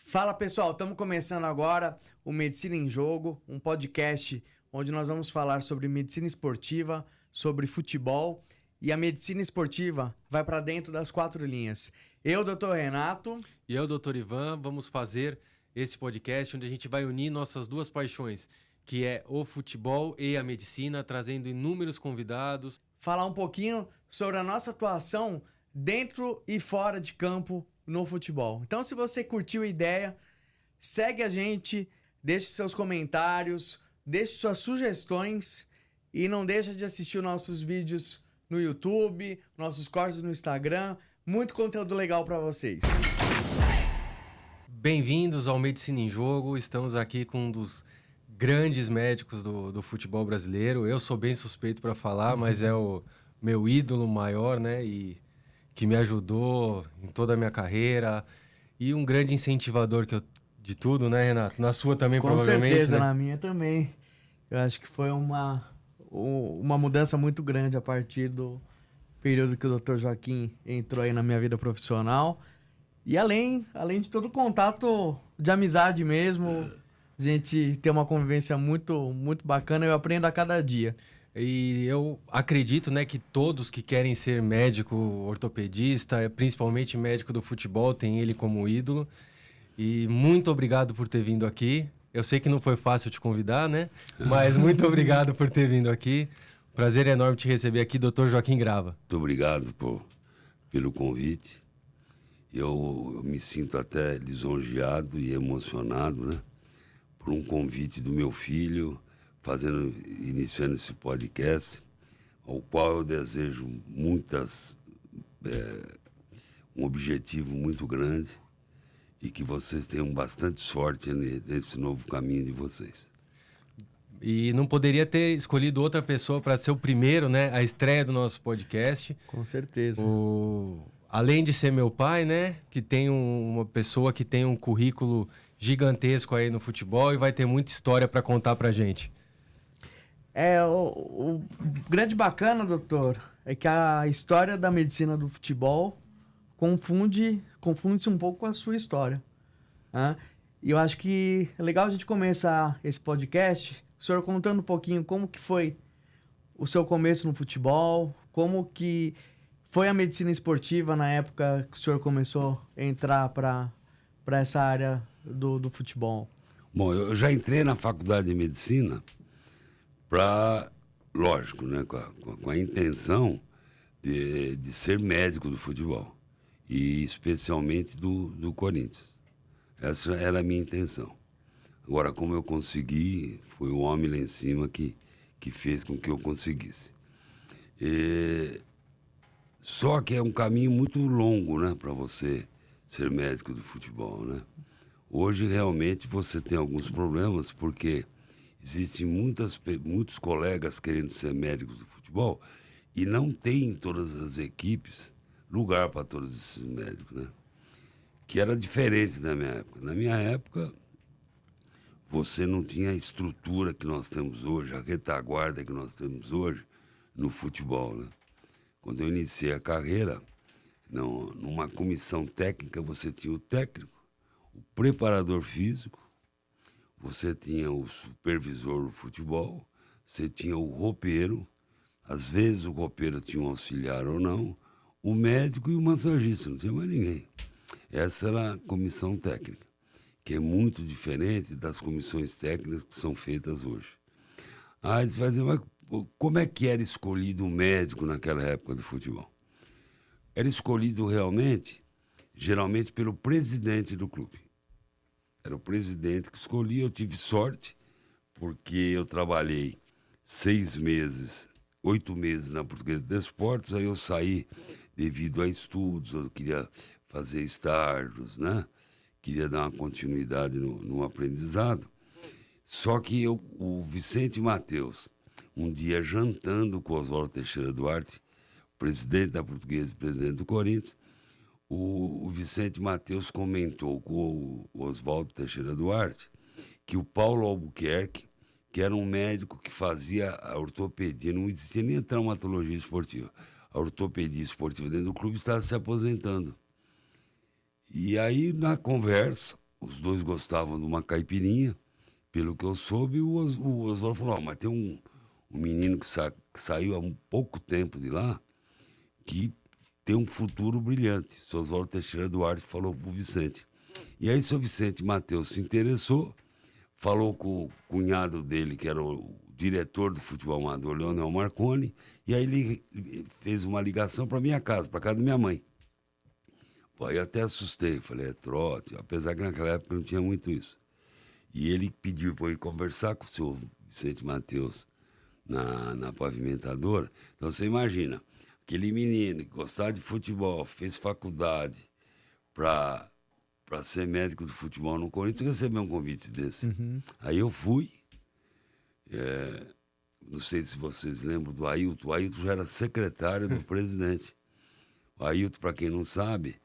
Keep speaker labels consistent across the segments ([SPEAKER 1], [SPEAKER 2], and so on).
[SPEAKER 1] Fala pessoal, estamos começando agora o Medicina em Jogo, um podcast onde nós vamos falar sobre medicina esportiva, sobre futebol, e a medicina esportiva vai para dentro das 4 linhas. Eu, Dr. Renato.
[SPEAKER 2] E eu, Dr. Ivan, vamos fazer esse podcast onde a gente vai unir nossas duas paixões, que é o futebol e a medicina, trazendo inúmeros convidados.
[SPEAKER 1] Falar um pouquinho sobre a nossa atuação dentro e fora de campo no futebol. Então, se você curtiu a ideia, segue a gente, deixe seus comentários, deixe suas sugestões e não deixa de assistir os nossos vídeos no YouTube, nossos cortes no Instagram. Muito conteúdo legal para vocês.
[SPEAKER 2] Bem-vindos ao Medicina em Jogo. Estamos aqui com um dos grandes médicos do futebol brasileiro. Eu sou bem suspeito para falar, mas é o meu ídolo maior, né? E que me ajudou em toda a minha carreira e um grande incentivador de tudo, né, Renato? Na sua também, provavelmente.
[SPEAKER 1] Com certeza,
[SPEAKER 2] né?
[SPEAKER 1] Na minha também. Eu acho que foi uma mudança muito grande a partir do período que o Dr. Joaquim entrou aí na minha vida profissional. E além de todo o contato de amizade mesmo, a gente tem uma convivência muito, muito bacana, eu aprendo a cada dia.
[SPEAKER 2] E eu acredito, né, que todos que querem ser médico, ortopedista, principalmente médico do futebol, tem ele como ídolo. E muito obrigado por ter vindo aqui. Eu sei que não foi fácil te convidar, né? Mas muito obrigado por ter vindo aqui. Prazer enorme te receber aqui, Dr. Joaquim Grava.
[SPEAKER 3] Muito obrigado pelo convite. Eu me sinto até lisonjeado e emocionado, né? Por um convite do meu filho, iniciando esse podcast, ao qual eu desejo um objetivo muito grande e que vocês tenham bastante sorte nesse novo caminho de vocês.
[SPEAKER 2] E não poderia ter escolhido outra pessoa para ser o primeiro, né? A estreia do nosso podcast.
[SPEAKER 1] Com certeza.
[SPEAKER 2] Além de ser meu pai, né? Que tem uma pessoa que tem um currículo gigantesco aí no futebol e vai ter muita história para contar pra gente.
[SPEAKER 1] O grande bacana, doutor, é que a história da medicina do futebol confunde-se um pouco com a sua história. Né? E eu acho que é legal a gente começar esse podcast, o senhor contando um pouquinho como que foi o seu começo no futebol, como que foi a medicina esportiva na época que o senhor começou a entrar para essa área do futebol.
[SPEAKER 3] Bom, eu já entrei na faculdade de medicina lógico, né, com a intenção de ser médico do futebol, e especialmente do Corinthians. Essa era a minha intenção. Agora, como eu consegui, foi o homem lá em cima que fez com que eu conseguisse. Só que é um caminho muito longo, né, para você ser médico do futebol, né? Hoje, realmente, você tem alguns problemas, porque existem muitos colegas querendo ser médicos do futebol e não tem em todas as equipes lugar para todos esses médicos, né? Que era diferente na minha época. Na minha época, você não tinha a estrutura que nós temos hoje, a retaguarda que nós temos hoje no futebol, né? Quando eu iniciei a carreira, numa comissão técnica, você tinha o técnico, o preparador físico, você tinha o supervisor do futebol, você tinha o roupeiro, às vezes o roupeiro tinha um auxiliar ou não, o médico e o massagista, não tinha mais ninguém. Essa era a comissão técnica, que é muito diferente das comissões técnicas que são feitas hoje. Aí você vai dizer, mas como é que era escolhido o médico naquela época do futebol? Era escolhido geralmente pelo presidente do clube. Era o presidente que escolhia. Eu tive sorte, porque eu trabalhei 8 meses na Portuguesa de Desportos, aí eu saí devido a estudos, eu queria fazer estágios, né? Queria dar uma continuidade no aprendizado. Só que o Vicente Mateus, um dia jantando com o Oswaldo Teixeira Duarte, presidente da Portuguesa e presidente do Corinthians, o Vicente Mateus comentou com o Oswaldo Teixeira Duarte que o Paulo Albuquerque, que era um médico que fazia a ortopedia, não existia nem a traumatologia esportiva, a ortopedia esportiva dentro do clube, estava se aposentando. E aí, na conversa, os dois gostavam de uma caipirinha. Pelo que eu soube, o Oswaldo falou, mas tem um menino que saiu há um pouco tempo de lá que tem um futuro brilhante. O seu Oswaldo Teixeira Duarte falou pro Vicente. E aí o seu Vicente Mateus se interessou, falou com o cunhado dele, que era o diretor do futebol amador, Leonel Marconi, e aí ele fez uma ligação para minha casa, para casa da minha mãe. Pô, aí eu até assustei, falei, é trote, apesar que naquela época não tinha muito isso. E ele pediu para eu ir conversar com o seu Vicente Mateus na pavimentadora. Então você imagina, aquele menino que gostava de futebol, fez faculdade para ser médico de futebol no Corinthians, recebeu um convite desse.
[SPEAKER 1] Uhum.
[SPEAKER 3] Aí eu fui, não sei se vocês lembram do Ailton. O Ailton já era secretário do presidente. O Ailton, para quem não sabe,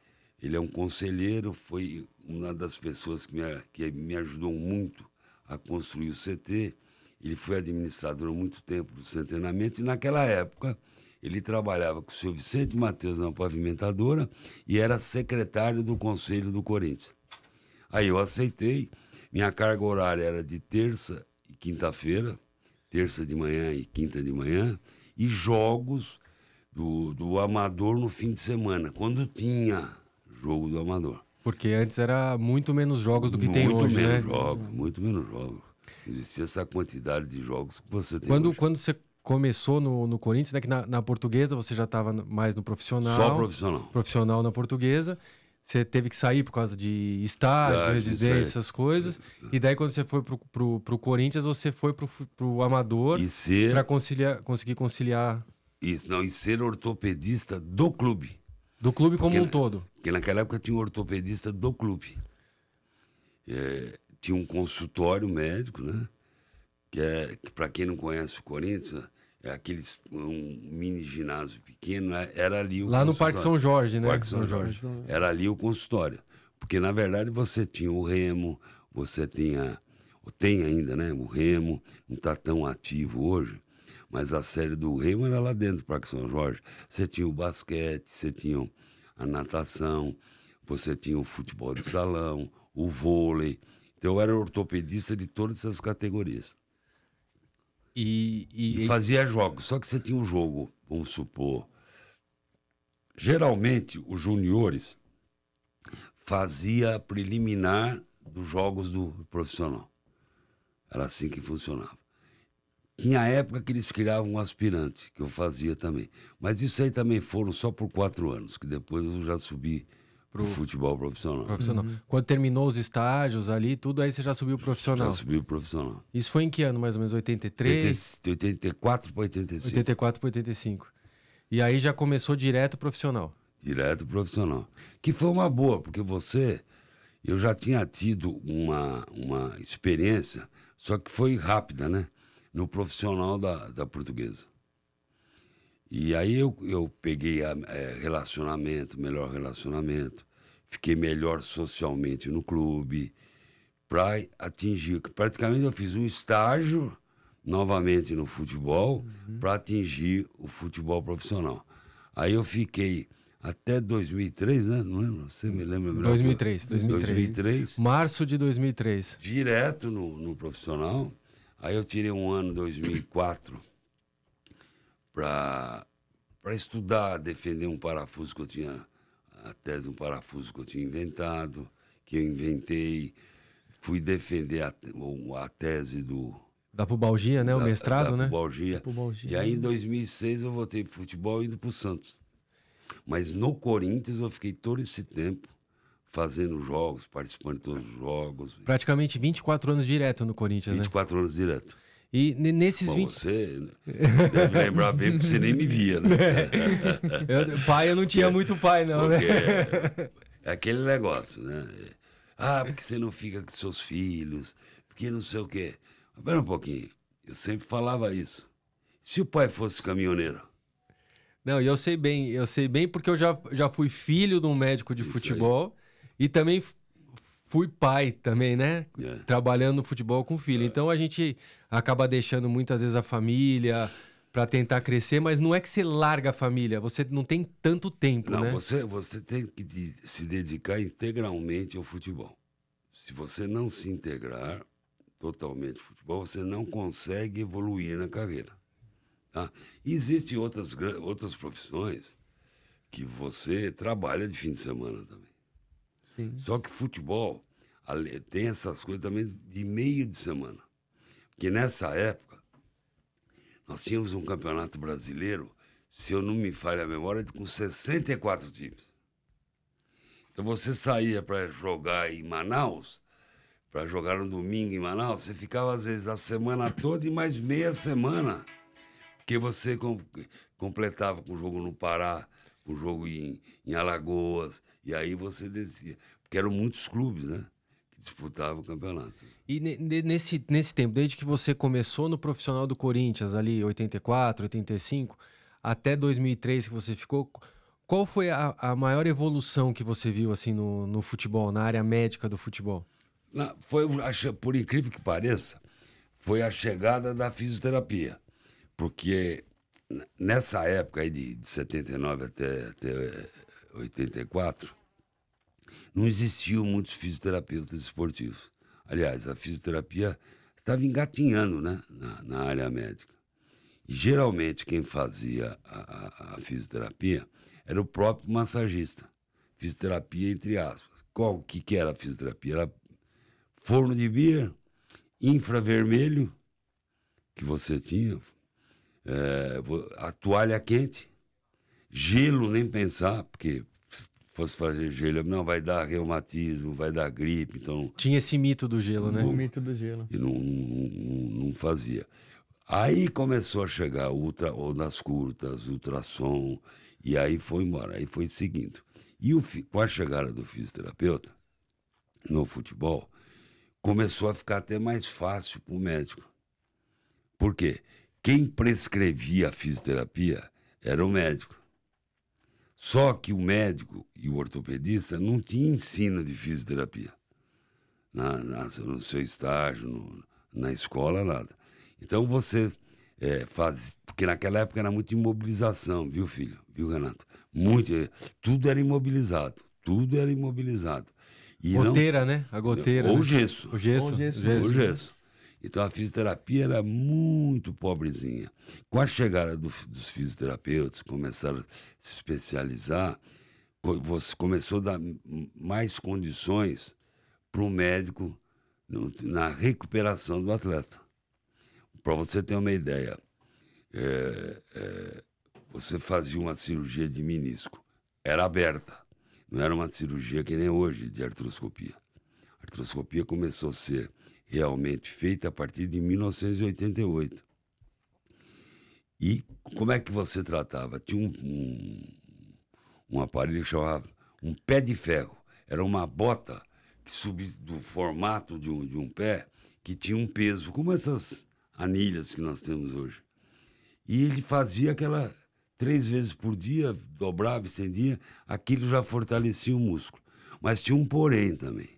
[SPEAKER 3] ele é um conselheiro, foi uma das pessoas que me ajudou muito a construir o CT. Ele foi administrador há muito tempo do Centenamento e naquela época ele trabalhava com o seu Vicente Mateus na pavimentadora e era secretário do Conselho do Corinthians. Aí eu aceitei, minha carga horária era de terça e quinta-feira, terça de manhã e quinta de manhã, e jogos do Amador no fim de semana, quando tinha jogo do Amador.
[SPEAKER 2] Porque antes era muito menos jogos do que tem hoje, né?
[SPEAKER 3] Muito menos jogos. Não existia essa quantidade de jogos que você tem hoje.
[SPEAKER 2] Quando você começou no Corinthians, né, que na Portuguesa você já estava mais no profissional.
[SPEAKER 3] Só profissional.
[SPEAKER 2] Profissional na Portuguesa. Você teve que sair por causa de estágio, residência, essas coisas. E daí quando você foi pro Corinthians, você foi pro Amador para conseguir conciliar...
[SPEAKER 3] Isso, não, e ser ortopedista do clube.
[SPEAKER 2] Do clube como um todo.
[SPEAKER 3] Porque naquela época tinha um ortopedista do clube. Tinha um consultório médico, né? Que para quem não conhece o Corinthians, é um mini ginásio pequeno, era ali o
[SPEAKER 2] lá no Parque São Jorge, né?
[SPEAKER 3] Parque São Jorge. Era ali o consultório. Porque, na verdade, você tinha o remo, você tem ainda, né? O remo, não está tão ativo hoje, mas a série do remo era lá dentro do Parque São Jorge. Você tinha o basquete, você tinha a natação, você tinha o futebol de salão, o vôlei. Então eu era ortopedista de todas essas categorias. E fazia jogos, só que você tinha um jogo, vamos supor. Geralmente, os juniores fazia preliminar dos jogos do profissional. Era assim que funcionava. Tinha época que eles criavam um aspirante, que eu fazia também. Mas isso aí também foram só por 4 anos, que depois eu já subi pro futebol profissional.
[SPEAKER 2] Uhum. Quando terminou os estágios ali, tudo, aí você já subiu profissional.
[SPEAKER 3] Já subi profissional.
[SPEAKER 2] Isso foi em que ano, mais ou menos? 83?
[SPEAKER 3] 84 para 85.
[SPEAKER 2] 84 para 85. E aí já começou direto profissional.
[SPEAKER 3] Direto profissional. Que foi uma boa, porque eu já tinha tido uma experiência, só que foi rápida, né? No profissional da Portuguesa. E aí eu peguei melhor relacionamento, fiquei melhor socialmente no clube, para atingir, praticamente eu fiz um estágio novamente no futebol, para atingir o futebol profissional. Aí eu fiquei até 2003, né? Não lembro, você me lembra melhor?
[SPEAKER 2] 2003. Março de 2003.
[SPEAKER 3] Direto no profissional. Aí eu tirei um ano, 2004, para estudar, defender um parafuso que eu tinha, a tese de um parafuso que eu tinha inventado, que eu inventei. Fui defender a tese
[SPEAKER 2] da pubalgia, né? O mestrado, né?
[SPEAKER 3] Pubalgia. E aí, em 2006, eu voltei pro futebol indo pro Santos. Mas no Corinthians, eu fiquei todo esse tempo fazendo jogos, participando de todos os jogos.
[SPEAKER 2] Praticamente 24 anos direto no Corinthians,
[SPEAKER 3] 24 anos direto.
[SPEAKER 2] E nesses 20...
[SPEAKER 3] Você deve lembrar bem, porque você nem me via, né?
[SPEAKER 2] Eu não tinha muito pai, não,
[SPEAKER 3] porque
[SPEAKER 2] né?
[SPEAKER 3] É aquele negócio, né? Porque você não fica com seus filhos, porque não sei o quê. Espera um pouquinho, eu sempre falava isso. Se o pai fosse caminhoneiro?
[SPEAKER 2] Não, e eu sei bem porque eu já fui filho de um médico de futebol e também fui pai também, né? Trabalhando no futebol com filho. Então a gente acaba deixando muitas vezes a família para tentar crescer, mas não é que você larga a família, você não tem tanto tempo, né?
[SPEAKER 3] Não, você tem que se dedicar integralmente ao futebol. se você não se integrar totalmente no futebol, você não consegue evoluir na carreira. Tá? E existem outras profissões que você trabalha de fim de semana também.
[SPEAKER 1] Sim.
[SPEAKER 3] Só que futebol tem essas coisas também de meio de semana. Porque nessa época, nós tínhamos um campeonato brasileiro, se eu não me falha a memória, com 64 times. Então você saía para jogar em Manaus, para jogar no domingo em Manaus, você ficava às vezes a semana toda e mais meia semana, porque você completava com o jogo no Pará, com o jogo em Alagoas, e aí você descia. Porque eram muitos clubes, né, que disputavam o campeonato.
[SPEAKER 2] E nesse tempo, desde que você começou no profissional do Corinthians, ali 84, 85, até 2003 que você ficou, qual foi a maior evolução que você viu assim no futebol, na área médica do futebol?
[SPEAKER 3] Por incrível que pareça, foi a chegada da fisioterapia. Porque nessa época aí de 79 até 84, não existiam muitos fisioterapeutas esportivos. Aliás, a fisioterapia estava engatinhando, né, na área médica. E geralmente quem fazia a fisioterapia era o próprio massagista. Fisioterapia entre aspas. O que era a fisioterapia? Era forno de Beer, infravermelho, que você tinha, a toalha quente, gelo, nem pensar, porque se fosse fazer gelo, não, vai dar reumatismo, vai dar gripe, então...
[SPEAKER 2] Tinha esse mito do gelo, né?
[SPEAKER 1] O mito do gelo.
[SPEAKER 3] E não fazia. Aí começou a chegar ondas curtas, ultrassom, e aí foi embora, aí foi seguindo. E com a chegada do fisioterapeuta no futebol, começou a ficar até mais fácil para o médico. Por quê? Quem prescrevia a fisioterapia era o médico. Só que o médico e o ortopedista não tinham ensino de fisioterapia. No seu estágio, na escola, nada. Então você faz... Porque naquela época era muita imobilização, viu, filho? Viu, Renato? Tudo era imobilizado. Tudo era imobilizado.
[SPEAKER 2] Goteira, né? A goteira.
[SPEAKER 3] Ou
[SPEAKER 2] né?
[SPEAKER 3] gesso.
[SPEAKER 2] O gesso.
[SPEAKER 3] Ou gesso. Então a fisioterapia era muito pobrezinha. Com a chegada dos fisioterapeutas, começaram a se especializar, você começou a dar mais condições para o médico na recuperação do atleta. Para você ter uma ideia, você fazia uma cirurgia de menisco, era aberta, não era uma cirurgia que nem hoje, de artroscopia. A artroscopia começou a ser realmente feita a partir de 1988. E como é que você tratava? Tinha um aparelho que chamava um pé de ferro. Era uma bota que subia do formato de um pé, que tinha um peso, como essas anilhas que nós temos hoje. E ele fazia aquela 3 vezes por dia, dobrava, estendia, aquilo já fortalecia o músculo. Mas tinha um porém também.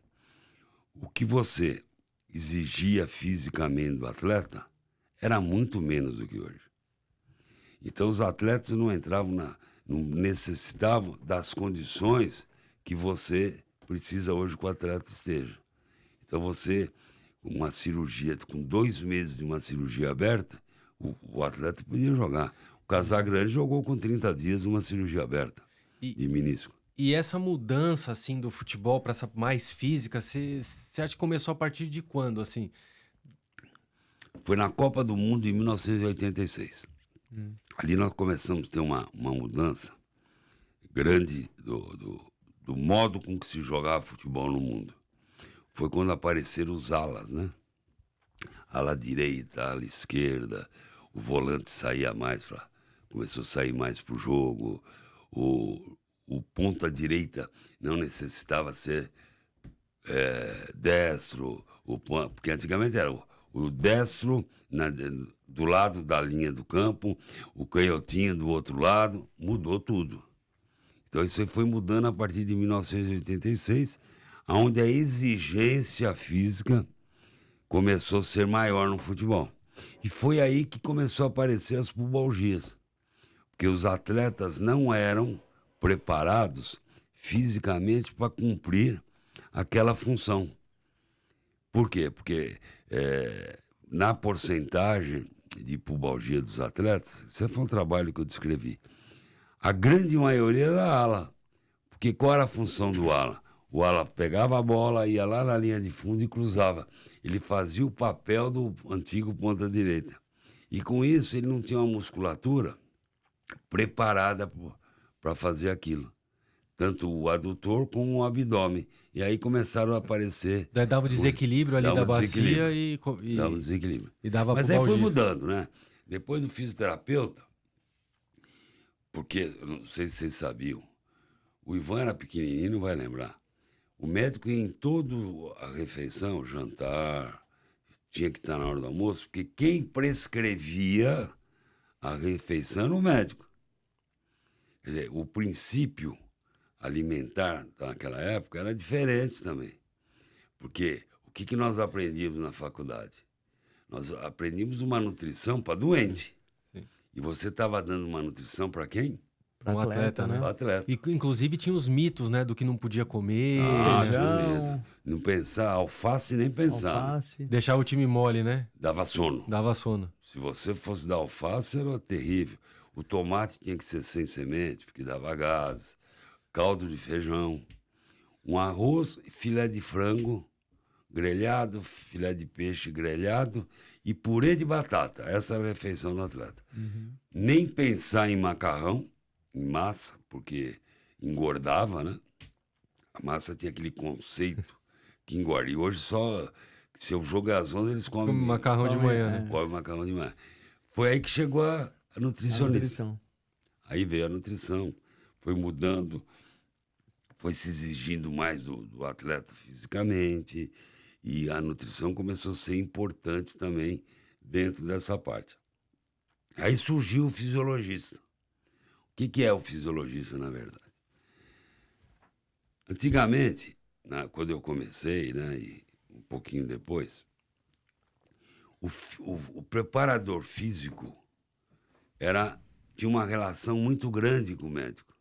[SPEAKER 3] O que você exigia fisicamente do atleta era muito menos do que hoje. Então os atletas não não necessitavam das condições que você precisa hoje que o atleta esteja. Então você, uma cirurgia, com 2 meses de uma cirurgia aberta, o atleta podia jogar. O Casagrande jogou com 30 dias uma cirurgia aberta de menisco.
[SPEAKER 2] E essa mudança assim do futebol para essa mais física, você acha que começou a partir de quando, assim?
[SPEAKER 3] Foi na Copa do Mundo em 1986. Ali nós começamos a ter uma mudança grande do modo com que se jogava futebol no mundo. Foi quando apareceram os alas, né? Ala direita, ala esquerda, o volante saía mais começou a sair mais para o jogo, o ponta direita não necessitava ser destro, porque antigamente era o destro do lado da linha do campo, o canhotinho do outro lado, mudou tudo. Então isso aí foi mudando a partir de 1986, onde a exigência física começou a ser maior no futebol. E foi aí que começou a aparecer as pubalgias, porque os atletas não eram preparados fisicamente para cumprir aquela função. Por quê? Porque na porcentagem de pubalgia dos atletas, isso foi um trabalho que eu descrevi. A grande maioria era ala. Porque qual era a função do ala? O ala pegava a bola, ia lá na linha de fundo e cruzava. Ele fazia o papel do antigo ponta-direita. E com isso ele não tinha uma musculatura preparada para fazer aquilo. Tanto o adutor como o abdômen. E aí começaram a aparecer...
[SPEAKER 2] Daí dava um desequilíbrio ali da bacia e
[SPEAKER 3] dava um desequilíbrio.
[SPEAKER 2] E dava
[SPEAKER 3] Mas aí foi mudando, né? Depois do fisioterapeuta, porque, eu não sei se vocês sabiam, o Ivan era pequenininho, não vai lembrar. O médico ia em toda a refeição, jantar, tinha que estar na hora do almoço, porque quem prescrevia a refeição era o médico. Quer dizer, o princípio alimentar naquela época era diferente também. Porque o que nós aprendíamos na faculdade? Nós aprendíamos uma nutrição para doente.
[SPEAKER 2] Sim.
[SPEAKER 3] E você estava dando uma nutrição para quem?
[SPEAKER 2] Para um atleta, né?
[SPEAKER 3] Para atleta.
[SPEAKER 2] E, inclusive tinha os mitos, né? Do que não podia comer.
[SPEAKER 1] Feijão.
[SPEAKER 3] Não pensar, alface nem pensar.
[SPEAKER 1] Alface.
[SPEAKER 2] Deixava o time mole, né?
[SPEAKER 3] Dava sono.
[SPEAKER 2] Dava sono.
[SPEAKER 3] Se você fosse dar alface, era terrível. O tomate tinha que ser sem semente, porque dava gases. Caldo de feijão. Um arroz, filé de frango grelhado, filé de peixe grelhado e purê de batata. Essa era a refeição do atleta.
[SPEAKER 1] Uhum.
[SPEAKER 3] Nem pensar em macarrão, em massa, porque engordava, né? A massa tinha aquele conceito que engorda. E hoje só, se o jogo é às 11, eles comem
[SPEAKER 2] macarrão de manhã, né?
[SPEAKER 3] Comem macarrão de manhã. Foi aí que chegou a nutricionista.
[SPEAKER 1] nutrição.
[SPEAKER 3] Aí veio a nutrição, foi mudando, foi se exigindo mais do atleta fisicamente, e a nutrição começou a ser importante também dentro dessa parte. Aí surgiu o fisiologista. O que é o fisiologista, na verdade? Antigamente, quando eu comecei, né, e um pouquinho depois, o preparador físico tinha uma relação muito grande com o médico.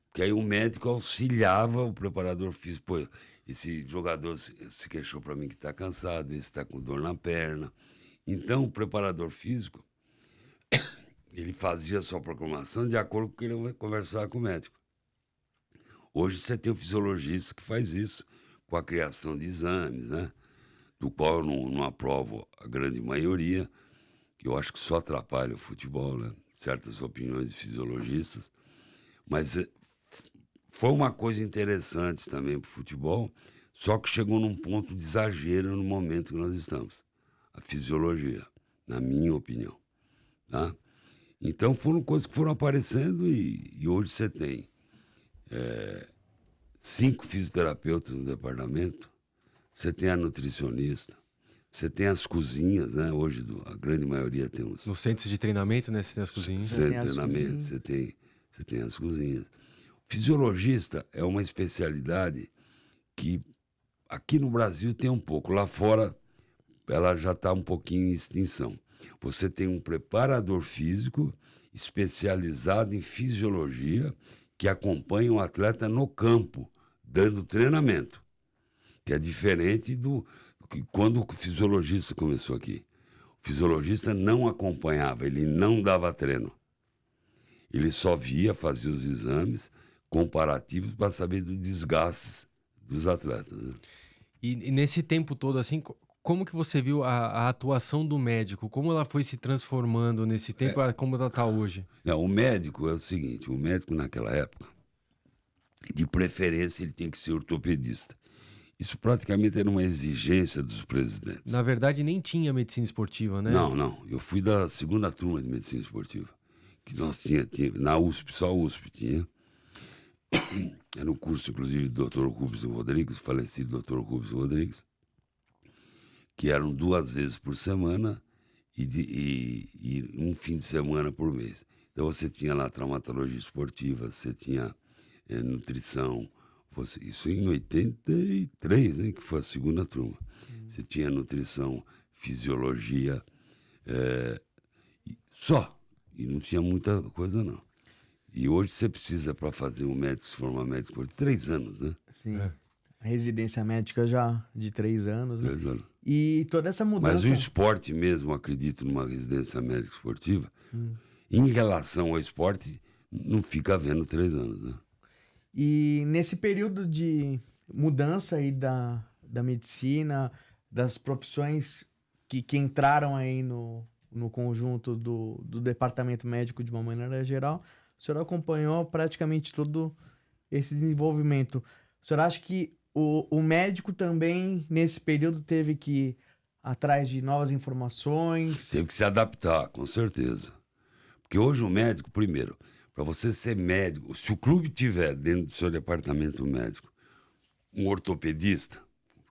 [SPEAKER 3] Porque aí o médico auxiliava o preparador físico. Pô, esse jogador se queixou para mim que está cansado, esse está com dor na perna. Então, o preparador físico, ele fazia a sua proclamação de acordo com o que ele ia conversar com o médico. Hoje você tem o fisiologista que faz isso, com a criação de exames, né? Do qual eu não aprovo a grande maioria, que eu acho que só atrapalha o futebol, né? Certas opiniões de fisiologistas. Mas foi uma coisa interessante também para o futebol, só que chegou num ponto de exagero no momento que nós estamos. A fisiologia, na minha opinião. Tá? Então foram coisas que foram aparecendo e hoje você tem 5 fisioterapeutas no departamento, você tem a nutricionista, você tem as cozinhas, né? Hoje a grande maioria tem os...
[SPEAKER 2] Nos centros de treinamento, né? Você tem as cozinhas.
[SPEAKER 3] Centro de treinamento, você tem as cozinhas. Fisiologista é uma especialidade que aqui no Brasil tem um pouco, lá fora ela já está um pouquinho em extinção. Você tem um preparador físico especializado em fisiologia que acompanha o atleta no campo, dando treinamento, que é diferente do que quando o fisiologista começou aqui. O fisiologista não acompanhava, ele não dava treino. Ele só via, fazia os exames comparativos para saber dos desgastes dos atletas. Né?
[SPEAKER 2] E nesse tempo todo, assim, como que você viu a atuação do médico? Como ela foi se transformando nesse tempo, como ela está hoje?
[SPEAKER 3] Não, o médico é o seguinte, o médico naquela época, de preferência, ele tinha que ser ortopedista. Isso praticamente era uma exigência dos presidentes.
[SPEAKER 2] Na verdade, nem tinha medicina esportiva, né?
[SPEAKER 3] Não. Eu fui da segunda turma de medicina esportiva. Que nós tinha na USP, só a USP tinha. Era um curso, inclusive, do Dr. Rubens Rodrigues, falecido Dr. Rubens Rodrigues, que eram 2 vezes por semana e um fim de semana por mês. Então você tinha lá traumatologia esportiva, você tinha nutrição, isso em 83, hein, que foi a segunda turma. Você tinha nutrição, fisiologia, só. E não tinha muita coisa, não. E hoje você precisa, para fazer um médico, se formar médico, por 3 anos, né?
[SPEAKER 1] Sim. residência médica já de 3 anos, né?
[SPEAKER 3] 3 anos.
[SPEAKER 1] E toda essa mudança...
[SPEAKER 3] Mas o esporte mesmo, acredito, numa residência médica esportiva, em relação ao esporte, não fica havendo 3 anos, né?
[SPEAKER 1] E nesse período de mudança aí da medicina, das profissões que entraram aí no conjunto do departamento médico de uma maneira geral, o senhor acompanhou praticamente todo esse desenvolvimento. O senhor acha que o médico também, nesse período, teve que ir atrás de novas informações?
[SPEAKER 3] Teve que se adaptar, com certeza. Porque hoje o médico, primeiro, para você ser médico, se o clube tiver dentro do seu departamento médico um ortopedista,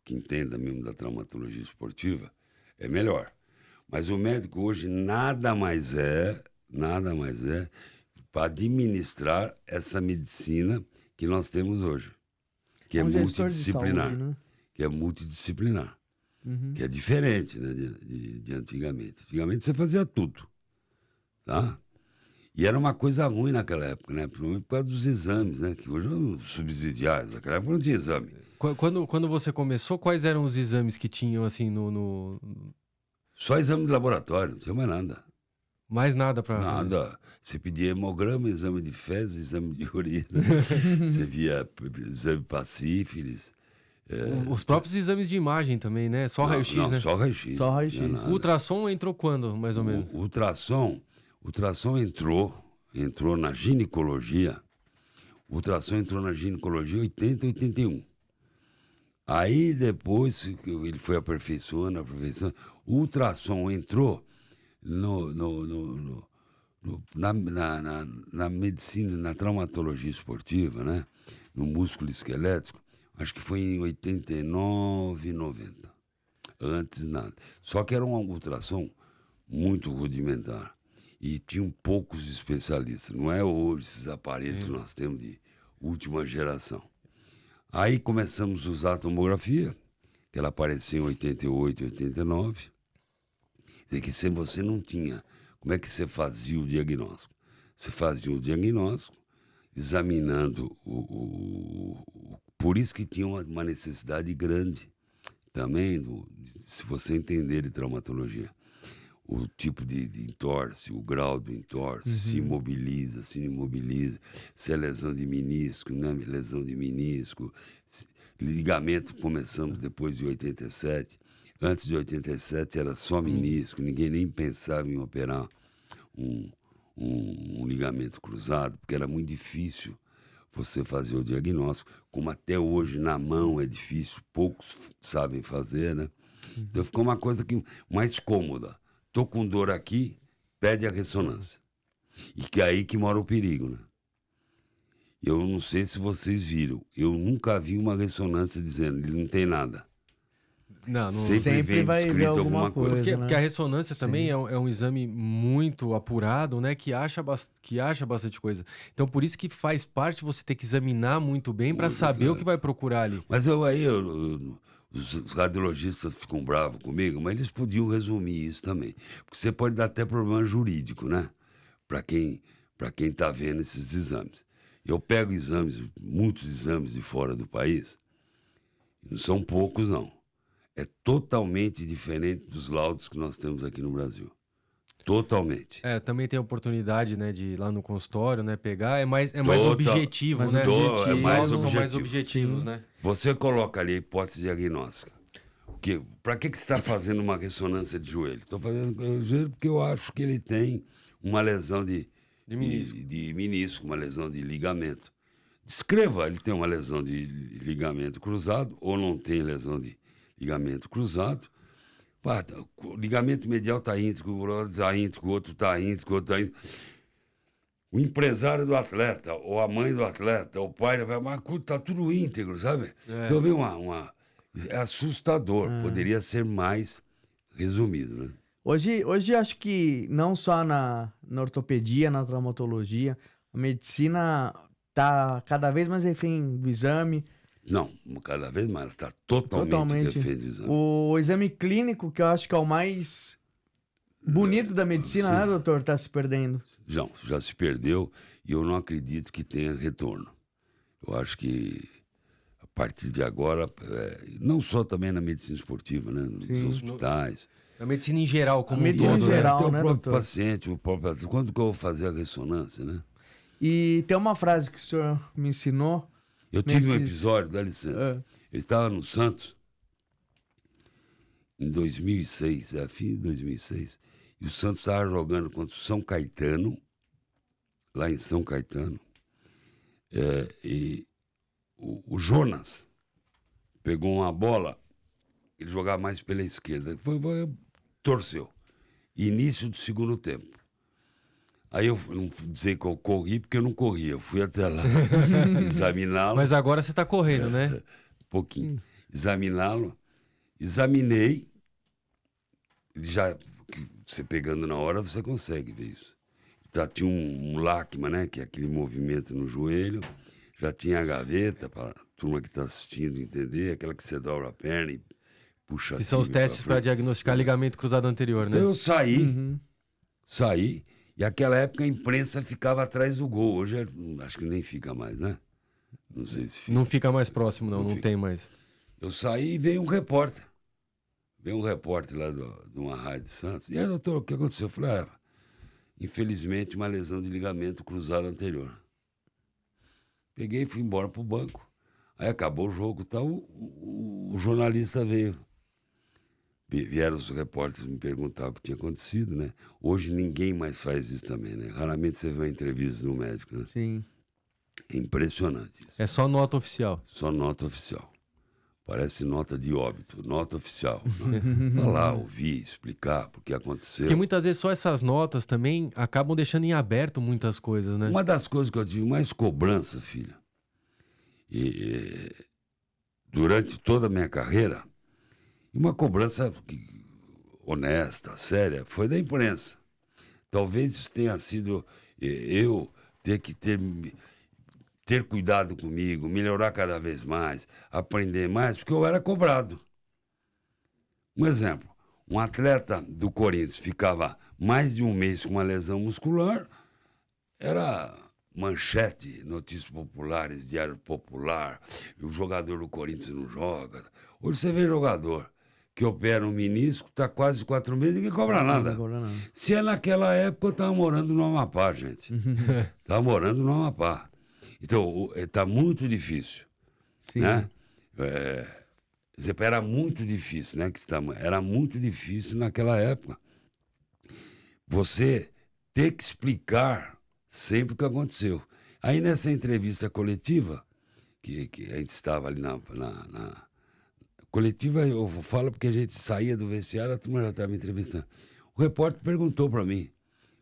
[SPEAKER 3] que entenda mesmo da traumatologia esportiva, é melhor. Mas o médico hoje nada mais é para administrar essa medicina que nós temos hoje. Que é multidisciplinar.
[SPEAKER 1] Saúde, né?
[SPEAKER 3] Que é multidisciplinar. Que é diferente, né, de antigamente. Antigamente você fazia tudo. Tá? E era uma coisa ruim naquela época, né? Principalmente por causa dos exames, né? Que hoje são subsidiários. Naquela época não tinha exame.
[SPEAKER 2] Quando você começou, quais eram os exames que tinham, assim, no...
[SPEAKER 3] Só exame de laboratório, não tinha mais nada.
[SPEAKER 2] Mais nada para...
[SPEAKER 3] Nada. Você pedia hemograma, exame de fezes, exame de urina. Você via exame para sífilis.
[SPEAKER 2] Os próprios exames de imagem também, né? Só raio-x, né?
[SPEAKER 3] Só raio-x.
[SPEAKER 1] Só raio-x.
[SPEAKER 2] O ultrassom entrou quando, mais ou menos?
[SPEAKER 3] O ultrassom entrou na ginecologia. O ultrassom entrou na ginecologia em 80, 81. Aí depois ele foi aperfeiçoando. O ultrassom entrou na medicina, na traumatologia esportiva, né? No músculo esquelético, acho que foi em 89, 90. Antes nada. Só que era um ultrassom muito rudimentar. E tinham poucos especialistas. Não é hoje esses aparelhos que nós temos de última geração. Aí começamos a usar a tomografia, que ela apareceu em 88, 89. E que se você não tinha, como é que você fazia o diagnóstico? Você fazia o diagnóstico examinando por isso que tinha uma necessidade grande também, se você entender de traumatologia. O tipo de entorse, o grau do entorse, se imobiliza, se não imobiliza, se é lesão de menisco, não é lesão de menisco, ligamento começamos depois de 87. Antes de 87 era só menisco, ninguém nem pensava em operar um ligamento cruzado, porque era muito difícil você fazer o diagnóstico, como até hoje na mão é difícil, poucos sabem fazer, né? Então ficou uma coisa mais cômoda. Tô com dor aqui, pede a ressonância. E que é aí que mora o perigo, né? Eu não sei se vocês viram, eu nunca vi uma ressonância dizendo ele não tem nada.
[SPEAKER 2] Não,
[SPEAKER 3] Sempre vem
[SPEAKER 1] vai ver
[SPEAKER 3] descrito alguma coisa.
[SPEAKER 1] coisa.
[SPEAKER 2] Porque a ressonância também é um exame muito apurado, né? Que acha bastante coisa. Então, por isso que faz parte você ter que examinar muito bem para saber o que vai procurar ali.
[SPEAKER 3] Mas os radiologistas ficam bravos comigo, mas eles podiam resumir isso também. Porque você pode dar até problema jurídico, né? Para quem está vendo esses exames. Eu pego muitos exames de fora do país, não são poucos, não. É totalmente diferente dos laudos que nós temos aqui no Brasil. Totalmente.
[SPEAKER 2] Também tem a oportunidade, né, de ir lá no consultório, né, pegar. É mais
[SPEAKER 3] Total,
[SPEAKER 2] objetivo, né?
[SPEAKER 3] É mais
[SPEAKER 2] São
[SPEAKER 3] objetivo.
[SPEAKER 2] mais objetivos, né?
[SPEAKER 3] Você coloca ali a hipótese diagnóstica. Para que você está fazendo uma ressonância de joelho? Estou fazendo de joelho porque eu acho que ele tem uma lesão de menisco, uma lesão de ligamento. Descreva, ele tem uma lesão de ligamento cruzado ou não tem lesão de ligamento cruzado. O ligamento medial está íntegro, o outro está íntegro, o outro está íntegro, o outro está íntegro. O empresário do atleta, ou a mãe do atleta, o pai, mas está tudo íntegro, sabe? Então vem é assustador. Poderia ser mais resumido, né?
[SPEAKER 1] Hoje acho que não só na ortopedia, na traumatologia, a medicina está cada vez mais refém do exame.
[SPEAKER 3] Não, cada vez mais, ela está totalmente refém do exame.
[SPEAKER 1] O exame clínico, que eu acho que é o mais bonito da medicina, né, doutor? Está se perdendo.
[SPEAKER 3] Já se perdeu e eu não acredito que tenha retorno. Eu acho que partir de agora, não só também na medicina esportiva, né? Nos
[SPEAKER 1] Sim.
[SPEAKER 3] hospitais.
[SPEAKER 2] A medicina em geral, como
[SPEAKER 1] A medicina
[SPEAKER 2] um
[SPEAKER 1] em
[SPEAKER 2] todo, né?
[SPEAKER 1] geral,
[SPEAKER 3] até o
[SPEAKER 1] né,
[SPEAKER 3] próprio
[SPEAKER 1] doutor?
[SPEAKER 3] paciente, o próprio atleta. Quando que eu vou fazer a ressonância, né?
[SPEAKER 1] E tem uma frase que o senhor me ensinou.
[SPEAKER 3] Eu tive um
[SPEAKER 1] Nesses-
[SPEAKER 3] episódio, dá licença. Eu estava no Santos, em 2006, fim de 2006, e o Santos estava jogando contra o São Caetano, lá em São Caetano, e o Jonas pegou uma bola, ele jogava mais pela esquerda, torceu. Início do segundo tempo. Aí eu não vou dizer que eu corri, porque eu não corri, eu fui até lá examiná-lo.
[SPEAKER 2] Mas agora você tá correndo, né?
[SPEAKER 3] Pouquinho. Examiná-lo. Examinei. Ele já, você pegando na hora, você consegue ver isso. Tinha um lacma, né? Que é aquele movimento no joelho. Já tinha a gaveta, para a turma que está assistindo entender, aquela que você dobra a perna e puxa
[SPEAKER 2] Que são os
[SPEAKER 3] assim, pra
[SPEAKER 2] testes para
[SPEAKER 3] frente.
[SPEAKER 2] diagnosticar ligamento cruzado anterior, né?
[SPEAKER 3] Então eu saí, e naquela época a imprensa ficava atrás do gol. Hoje acho que nem fica mais, né? Não sei se fica.
[SPEAKER 2] Não fica mais próximo, não
[SPEAKER 3] fica.
[SPEAKER 2] tem mais.
[SPEAKER 3] Eu saí e veio um repórter. Veio um repórter lá de uma rádio de Santos. E aí, doutor, o que aconteceu? Eu falei, infelizmente, uma lesão de ligamento cruzado anterior. Peguei e fui embora pro banco. Aí acabou o jogo e tal, o jornalista veio. Vieram os repórteres me perguntar o que tinha acontecido, né? Hoje ninguém mais faz isso também, né? Raramente você vê uma entrevista do médico, né?
[SPEAKER 1] Sim.
[SPEAKER 3] É impressionante isso.
[SPEAKER 2] É só nota oficial.
[SPEAKER 3] Só nota oficial. Parece nota de óbito, nota oficial. Falar, ouvir, explicar o que aconteceu.
[SPEAKER 2] Porque muitas vezes só essas notas também acabam deixando em aberto muitas coisas, né?
[SPEAKER 3] Uma das coisas que eu tive mais cobrança, filha, durante toda a minha carreira, e uma cobrança honesta, séria, foi da imprensa. Talvez isso tenha sido eu ter que ter cuidado comigo, melhorar cada vez mais, aprender mais, porque eu era cobrado. Um exemplo, um atleta do Corinthians ficava mais de um mês com uma lesão muscular, era manchete, notícias populares, Diário Popular, o jogador do Corinthians não joga. Hoje você vê jogador que opera um menisco, está quase 4 meses, ninguém cobra nada. Se é naquela época, eu estava morando no Amapá, gente. Estava morando no Amapá. Então, está muito difícil.
[SPEAKER 1] Sim.
[SPEAKER 3] Né? Era muito difícil, né? Era muito difícil naquela época. Você ter que explicar sempre o que aconteceu. Aí, nessa entrevista coletiva, que a gente estava ali na coletiva, eu falo porque a gente saía do vestiário, a turma já estava me entrevistando. O repórter perguntou para mim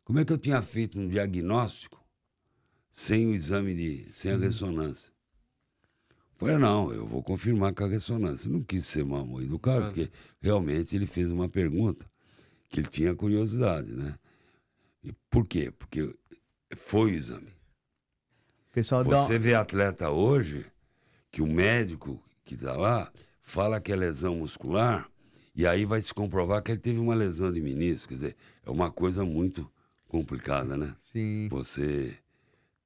[SPEAKER 3] como é que eu tinha feito um diagnóstico sem o exame sem a ressonância. Eu falei, não, eu vou confirmar com a ressonância. Não quis ser mal educado, porque realmente ele fez uma pergunta que ele tinha curiosidade, né? E por quê? Porque foi o exame.
[SPEAKER 1] Pessoal,
[SPEAKER 3] Você vê atleta hoje, que o médico que está lá fala que é lesão muscular, e aí vai se comprovar que ele teve uma lesão de menisco. Quer dizer, é uma coisa muito complicada, né?
[SPEAKER 1] Sim.
[SPEAKER 3] Você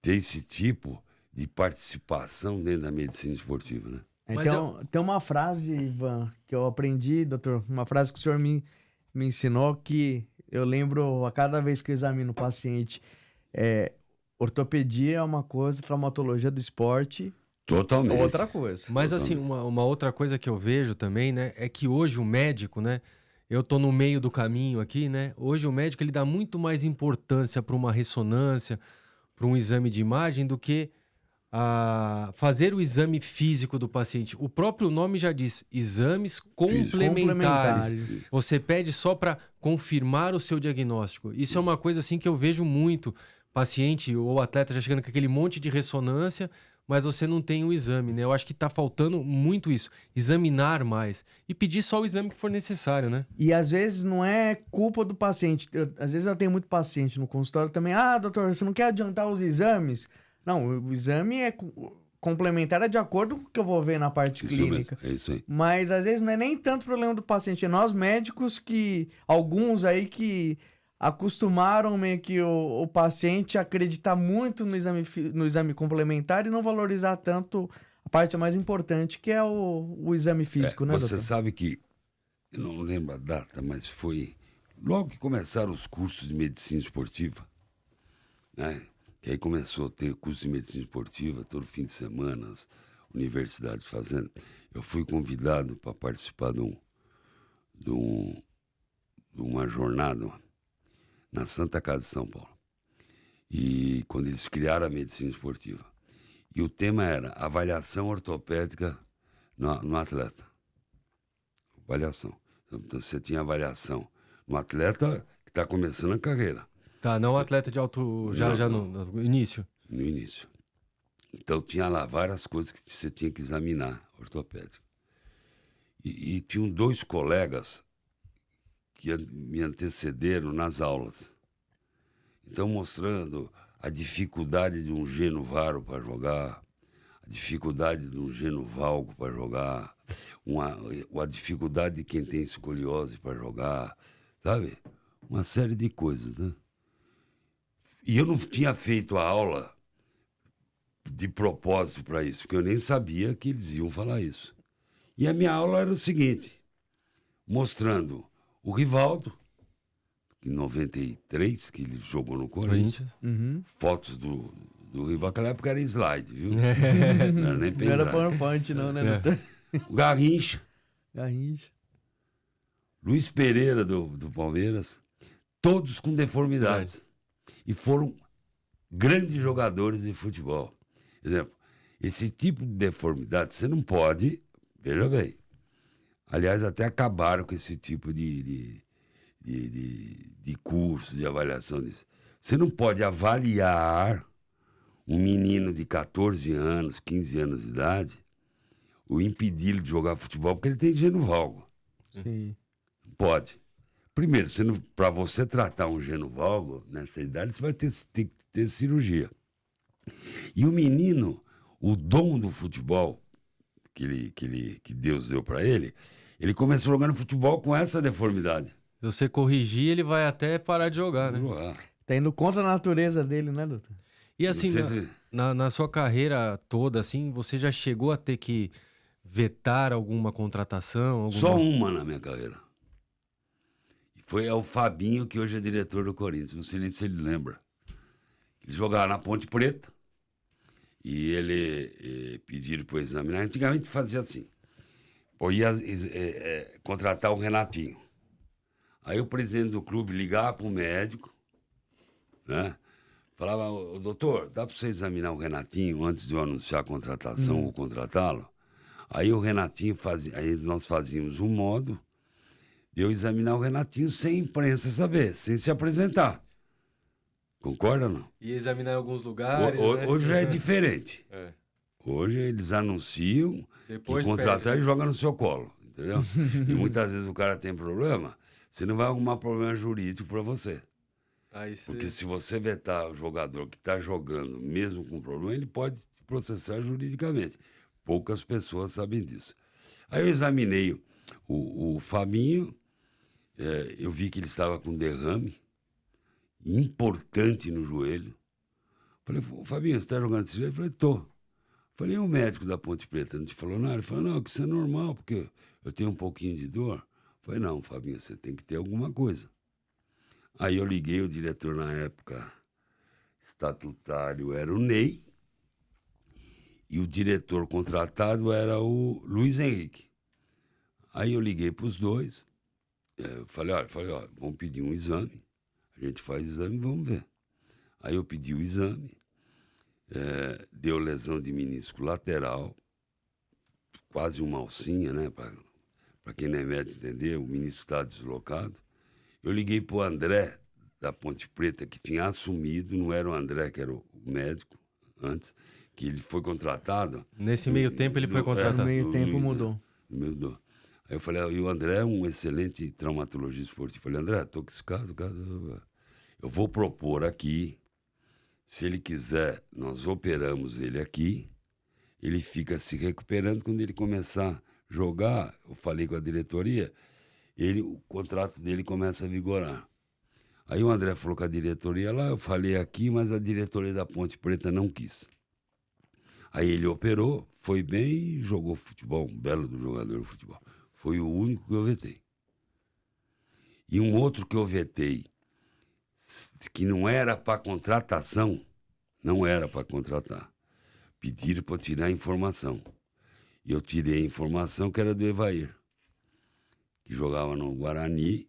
[SPEAKER 3] ter esse tipo de participação dentro da medicina esportiva, né?
[SPEAKER 1] Então, tem uma frase, Ivan, que eu aprendi, doutor, uma frase que o senhor me ensinou, que eu lembro a cada vez que eu examino o paciente. Ortopedia é uma coisa, traumatologia do esporte
[SPEAKER 3] Totalmente.
[SPEAKER 1] é outra coisa.
[SPEAKER 2] Mas assim, uma outra coisa que eu vejo também, né, é que hoje o médico, né, eu tô no meio do caminho aqui, né, hoje o médico ele dá muito mais importância para uma ressonância, para um exame de imagem, do que fazer o exame físico do paciente. O próprio nome já diz, exames complementares. Você pede só para confirmar o seu diagnóstico. Isso é uma coisa assim que eu vejo muito. Paciente ou atleta já chegando com aquele monte de ressonância, mas você não tem o exame, né? Eu acho que tá faltando muito isso. Examinar mais. E pedir só o exame que for necessário, né?
[SPEAKER 1] E às vezes não é culpa do paciente. Às vezes eu tenho muito paciente no consultório também. Ah, doutor, você não quer adiantar os exames? Não, o exame é complementar, é de acordo com o que eu vou ver na parte
[SPEAKER 3] Isso
[SPEAKER 1] clínica.
[SPEAKER 3] mesmo, é isso aí.
[SPEAKER 1] Mas às vezes não é nem tanto problema do paciente. É nós médicos que... Alguns aí que acostumaram meio que o paciente a acreditar muito no exame complementar e não valorizar tanto a parte mais importante, que é o exame físico, né,
[SPEAKER 3] Você
[SPEAKER 1] doutor?
[SPEAKER 3] sabe que, eu não lembro a data, mas foi logo que começaram os cursos de medicina esportiva, né? Que aí começou a ter curso de medicina esportiva todo fim de semana, as universidades fazendo. Eu fui convidado para participar de uma jornada na Santa Casa de São Paulo. E quando eles criaram a medicina esportiva. E o tema era avaliação ortopédica no atleta. Avaliação. Então, você tinha avaliação no atleta que está começando a carreira.
[SPEAKER 2] Tá, não atleta de alto... Já no início.
[SPEAKER 3] No início. Então, tinha lá várias coisas que você tinha que examinar, ortopédico. E tinham 2 colegas que me antecederam nas aulas. Então, mostrando a dificuldade de um genovaro para jogar, a dificuldade de um genovalgo para jogar, a dificuldade de quem tem escoliose para jogar, sabe? Uma série de coisas, né? E eu não tinha feito a aula de propósito para isso, porque eu nem sabia que eles iam falar isso. E a minha aula era o seguinte, mostrando o Rivaldo, em 93, que ele jogou no Corinthians, fotos do Rivaldo, naquela época era slide, viu? Não era nem
[SPEAKER 1] Não
[SPEAKER 3] pendrive.
[SPEAKER 1] era PowerPoint, não, né, doutor?
[SPEAKER 3] O Garrincha,
[SPEAKER 1] Garrincha.
[SPEAKER 3] Luiz Pereira do Palmeiras, todos com deformidades. E foram grandes jogadores de futebol. Por exemplo, esse tipo de deformidade, você não pode, veja bem, aliás, até acabaram com esse tipo de curso, de avaliação disso. Você não pode avaliar um menino de 14 anos, 15 anos de idade, ou impedi-lo de jogar futebol porque ele tem genovalgo.
[SPEAKER 1] Sim.
[SPEAKER 3] Não pode. Primeiro, para você tratar um genovalgo nessa idade, você vai ter que ter cirurgia. E o menino, o dom do futebol que Deus deu para ele começou jogando futebol com essa deformidade.
[SPEAKER 2] Se você corrigir, ele vai até parar de jogar, né?
[SPEAKER 1] Tá indo contra a natureza dele, né, doutor?
[SPEAKER 2] E assim, na sua carreira toda, assim, você já chegou a ter que vetar alguma contratação?
[SPEAKER 3] Só uma na minha carreira. Foi o Fabinho, que hoje é diretor do Corinthians. Não sei nem se ele lembra. Ele jogava na Ponte Preta e ele pediram para eu examinar. Antigamente fazia assim. Eu ia contratar o Renatinho. Aí o presidente do clube ligava para o médico, né? Falava, doutor, dá para você examinar o Renatinho antes de eu anunciar a contratação ou contratá-lo? Aí o Renatinho fazia, aí nós fazíamos um modo de eu examinar o Renatinho sem a imprensa saber, sem se apresentar. Concorda ou não?
[SPEAKER 2] E examinar em alguns lugares, né?
[SPEAKER 3] Hoje já é diferente.
[SPEAKER 2] É.
[SPEAKER 3] Hoje eles anunciam,
[SPEAKER 2] Depois
[SPEAKER 3] que contratar
[SPEAKER 2] pede.
[SPEAKER 3] e joga no seu colo, entendeu? E muitas vezes o cara tem problema, você não vai arrumar problema jurídico para você.
[SPEAKER 2] Aí
[SPEAKER 3] Porque se você vetar o jogador que está jogando, mesmo com problema, ele pode te processar juridicamente. Poucas pessoas sabem disso. Aí eu examinei o Fabinho, eu vi que ele estava com derrame importante no joelho. Falei, Fabinho, você está jogando desse jeito? Ele falou, tô. Falei, e o médico da Ponte Preta não te falou nada? Ele falou, não, que isso é normal, porque eu tenho um pouquinho de dor. Falei, não, Fabinho, você tem que ter alguma coisa. Aí eu liguei, o diretor na época estatutário era o Ney, e o diretor contratado era o Luiz Henrique. Aí eu liguei para os dois, falei, ó, vamos pedir um exame, a gente faz o exame e vamos ver. Aí eu pedi o exame, deu lesão de menisco lateral, quase uma alcinha, né, para quem não é médico entender, o menisco está deslocado. Eu liguei para o André, da Ponte Preta, que tinha assumido, não era o André, que era o médico antes, que ele foi contratado.
[SPEAKER 2] Nesse meio tempo ele foi contratado.
[SPEAKER 1] No meio tempo mudou.
[SPEAKER 3] Mudou. Aí eu falei, e o André é um excelente traumatologista esportivo. Eu falei, André, estou com esse caso, eu vou propor aqui, se ele quiser, nós operamos ele aqui, ele fica se recuperando, quando ele começar a jogar, eu falei com a diretoria, o contrato dele começa a vigorar. Aí o André falou com a diretoria lá, eu falei aqui, mas a diretoria da Ponte Preta não quis. Aí ele operou, foi bem e jogou futebol, um belo do jogador de futebol. Foi o único que eu vetei. E um outro que eu vetei, que não era para contratação, não era para contratar. Pediram para eu tirar a informação. E eu tirei a informação que era do Evair, que jogava no Guarani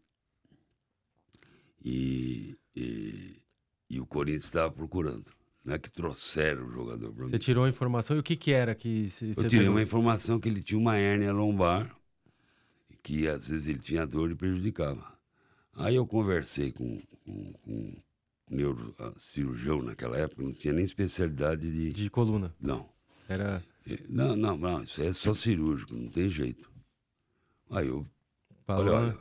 [SPEAKER 3] e o Corinthians estava procurando. Não é que trouxeram o jogador para mim.
[SPEAKER 2] Você tirou a informação e o que era que
[SPEAKER 3] Eu tirei uma informação que ele tinha uma hérnia lombar, que às vezes ele tinha dor e prejudicava. Aí eu conversei com um neurocirurgião naquela época, não tinha nem especialidade
[SPEAKER 2] de coluna.
[SPEAKER 3] Não.
[SPEAKER 2] Era...
[SPEAKER 3] Não, isso é só cirúrgico, não tem jeito. Aí eu
[SPEAKER 2] Falou,
[SPEAKER 3] olha,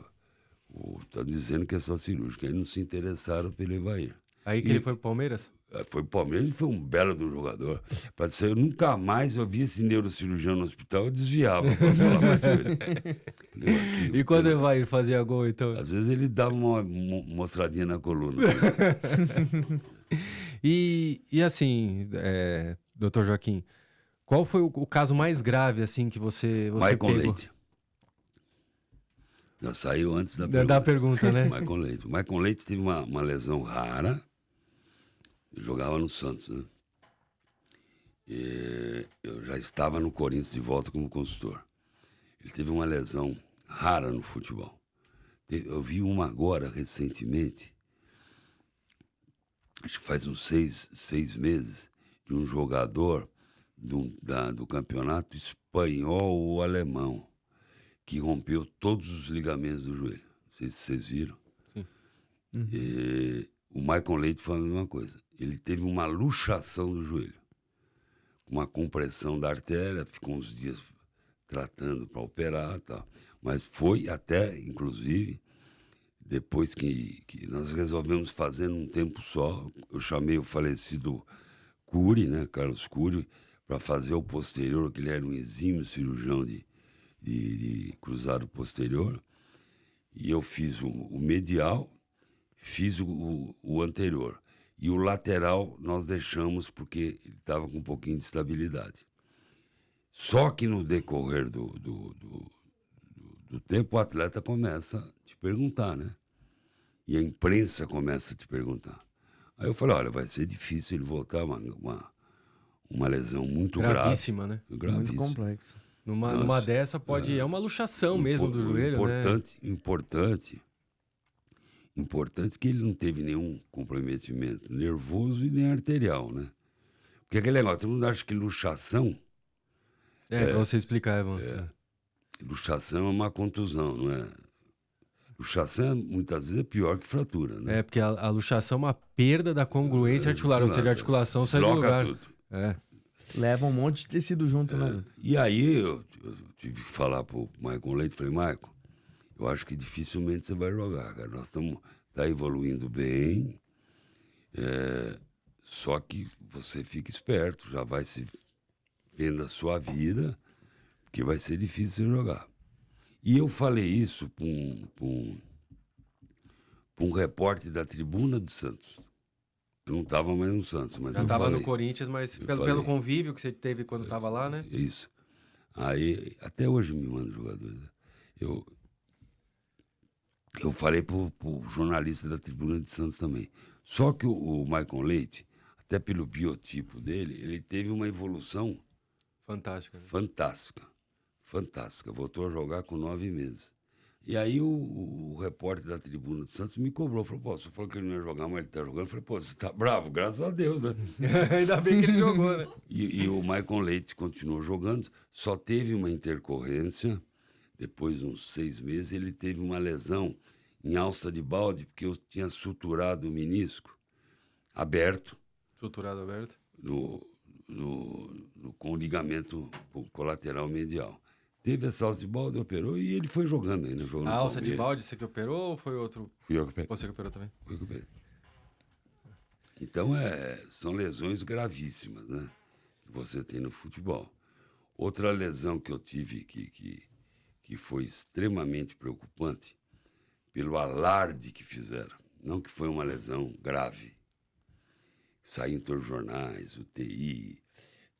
[SPEAKER 3] tá dizendo que é só cirúrgico. Aí não se interessaram pelo Evair.
[SPEAKER 2] Aí que ele foi pro Palmeiras?
[SPEAKER 3] Foi pro Palmeiras e foi um belo do jogador. Pra dizer, eu nunca mais eu vi esse neurocirurgião no hospital, eu desviava pra falar mais com ele.
[SPEAKER 2] E quando ele vai fazer gol, então?
[SPEAKER 3] Às vezes ele dava uma mostradinha na coluna.
[SPEAKER 2] E assim, doutor Joaquim, qual foi o caso mais grave assim que você
[SPEAKER 3] Michael
[SPEAKER 2] pegou?
[SPEAKER 3] Leite. Já saiu antes da
[SPEAKER 2] Da pergunta, né?
[SPEAKER 3] Michael Leite. O Michael Leite teve uma lesão rara. Jogava no Santos, né? E eu já estava no Corinthians de volta como consultor. Ele teve uma lesão rara no futebol. Eu vi uma agora, recentemente, acho que faz uns seis meses, de um jogador do campeonato espanhol ou alemão, que rompeu todos os ligamentos do joelho. Não sei se vocês viram.
[SPEAKER 2] Sim.
[SPEAKER 3] E o Michael Leite foi a mesma coisa. Ele teve uma luxação do joelho, uma compressão da artéria, ficou uns dias tratando para operar, tal. Mas foi até, inclusive, depois que nós resolvemos fazer num tempo só, eu chamei o falecido Cury, né, Carlos Cury, para fazer o posterior, que ele era um exímio cirurgião de cruzado posterior, e eu fiz o medial, fiz o anterior. E o lateral nós deixamos porque ele estava com um pouquinho de estabilidade. Só que no decorrer do tempo o atleta começa a te perguntar, né? E a imprensa começa a te perguntar. Aí eu falei, olha, vai ser difícil ele voltar uma lesão muito
[SPEAKER 2] gravíssima,
[SPEAKER 3] grave.
[SPEAKER 2] Né?
[SPEAKER 3] Gravíssima.
[SPEAKER 1] Muito complexo.
[SPEAKER 2] Numa dessa pode... É uma luxação mesmo do joelho,
[SPEAKER 3] importante,
[SPEAKER 2] né?
[SPEAKER 3] Importante que ele não teve nenhum comprometimento nervoso e nem arterial, né? Porque aquele negócio, todo mundo acha que luxação...
[SPEAKER 2] pra você explicar, Evan.
[SPEAKER 3] Luxação é uma contusão, não é? Luxação, muitas vezes, é pior que fratura, né?
[SPEAKER 2] Porque a luxação é uma perda da congruência articular, ou seja, a articulação sai do lugar.
[SPEAKER 3] Tudo.
[SPEAKER 1] Leva um monte de tecido junto, né?
[SPEAKER 3] E aí eu tive que falar pro Michael Leite, falei, Michael, eu acho que dificilmente você vai jogar, cara. Nós tá evoluindo bem, só que você fica esperto, já vai se vendo a sua vida, porque vai ser difícil você jogar. E eu falei isso para um repórter da Tribuna de Santos. Eu não estava mais no Santos, mas
[SPEAKER 2] já
[SPEAKER 3] eu
[SPEAKER 2] estava
[SPEAKER 3] falei.
[SPEAKER 2] no Corinthians, mas pelo convívio que você teve quando estava lá, né?
[SPEAKER 3] Isso. Aí, até hoje me mandam jogadores. Eu falei pro jornalista da Tribuna de Santos também. Só que o Michael Leite, até pelo biotipo dele, ele teve uma evolução
[SPEAKER 2] Fantástica. Né?
[SPEAKER 3] Fantástica. Voltou a jogar com 9 meses. E aí o repórter da Tribuna de Santos me cobrou. Falou, pô, você falou que ele não ia jogar, mas ele tá jogando. Eu falei, pô, você tá bravo? Graças a Deus, né?
[SPEAKER 2] Ainda bem que ele jogou, né?
[SPEAKER 3] E o Michael Leite continuou jogando. Só teve uma intercorrência. Depois de uns 6 meses, ele teve uma lesão em alça de balde, porque eu tinha suturado o menisco aberto.
[SPEAKER 2] Suturado aberto?
[SPEAKER 3] Com o ligamento colateral medial. Teve essa alça de balde, operou e ele foi jogando ainda.
[SPEAKER 2] A alça de balde, você que operou ou foi outro?
[SPEAKER 3] Fui eu que operei.
[SPEAKER 2] Você que operou também?
[SPEAKER 3] Fui eu que operei. Então, são lesões gravíssimas, né? Que você tem no futebol. Outra lesão que eu tive que foi extremamente preocupante pelo alarde que fizeram. Não que foi uma lesão grave. Saiu em todos os jornais, UTI,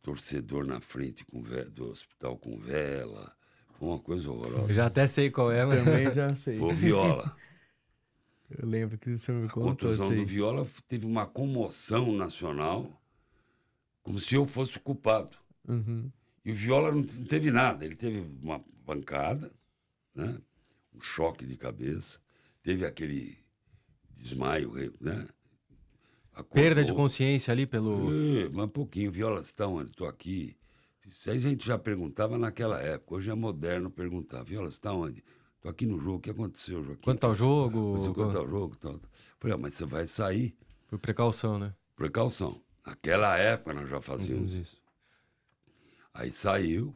[SPEAKER 3] torcedor na frente do hospital com vela. Foi uma coisa horrorosa.
[SPEAKER 2] Eu já até sei qual é, mas...
[SPEAKER 1] Também já sei.
[SPEAKER 3] Foi o Viola.
[SPEAKER 1] Eu lembro que o senhor me
[SPEAKER 3] A
[SPEAKER 1] contou.
[SPEAKER 3] contusão
[SPEAKER 1] Sei.
[SPEAKER 3] do Viola teve uma comoção nacional, como se eu fosse o culpado.
[SPEAKER 1] Uhum.
[SPEAKER 3] E o Viola não teve nada. Ele teve uma pancada, né? Um choque de cabeça, teve aquele desmaio, né? Acordou.
[SPEAKER 2] Perda de consciência ali pelo...
[SPEAKER 3] Mas um pouquinho. Viola, você está onde? Estou aqui. Isso aí a gente já perguntava naquela época. Hoje é moderno perguntar. Viola, você está onde? Estou aqui no jogo. O que aconteceu, Joaquim?
[SPEAKER 2] Quanto ao jogo?
[SPEAKER 3] Quanto ao jogo? Tal. Falei, mas você vai sair.
[SPEAKER 2] Por precaução, né?
[SPEAKER 3] Precaução. Naquela época nós já fazíamos isso. Aí saiu,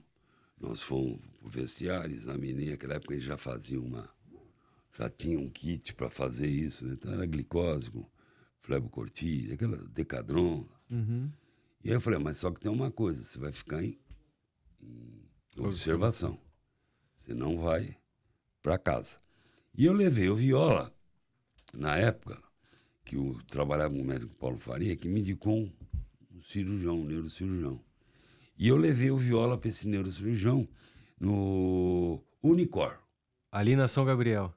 [SPEAKER 3] nós fomos pro vestiário, examinei. Naquela época eles já faziam já tinha um kit para fazer isso, né? Então era glicose com flebocortise, aquela Decadron.
[SPEAKER 1] Uhum.
[SPEAKER 3] E aí eu falei, mas só que tem uma coisa, você vai ficar em observação. Você não vai para casa. E eu levei o Viola, na época, que eu trabalhava com o médico Paulo Faria, que me indicou um cirurgião, um neurocirurgião. E eu levei o Viola para esse neurocirurgião no Unicor.
[SPEAKER 2] Ali na São Gabriel.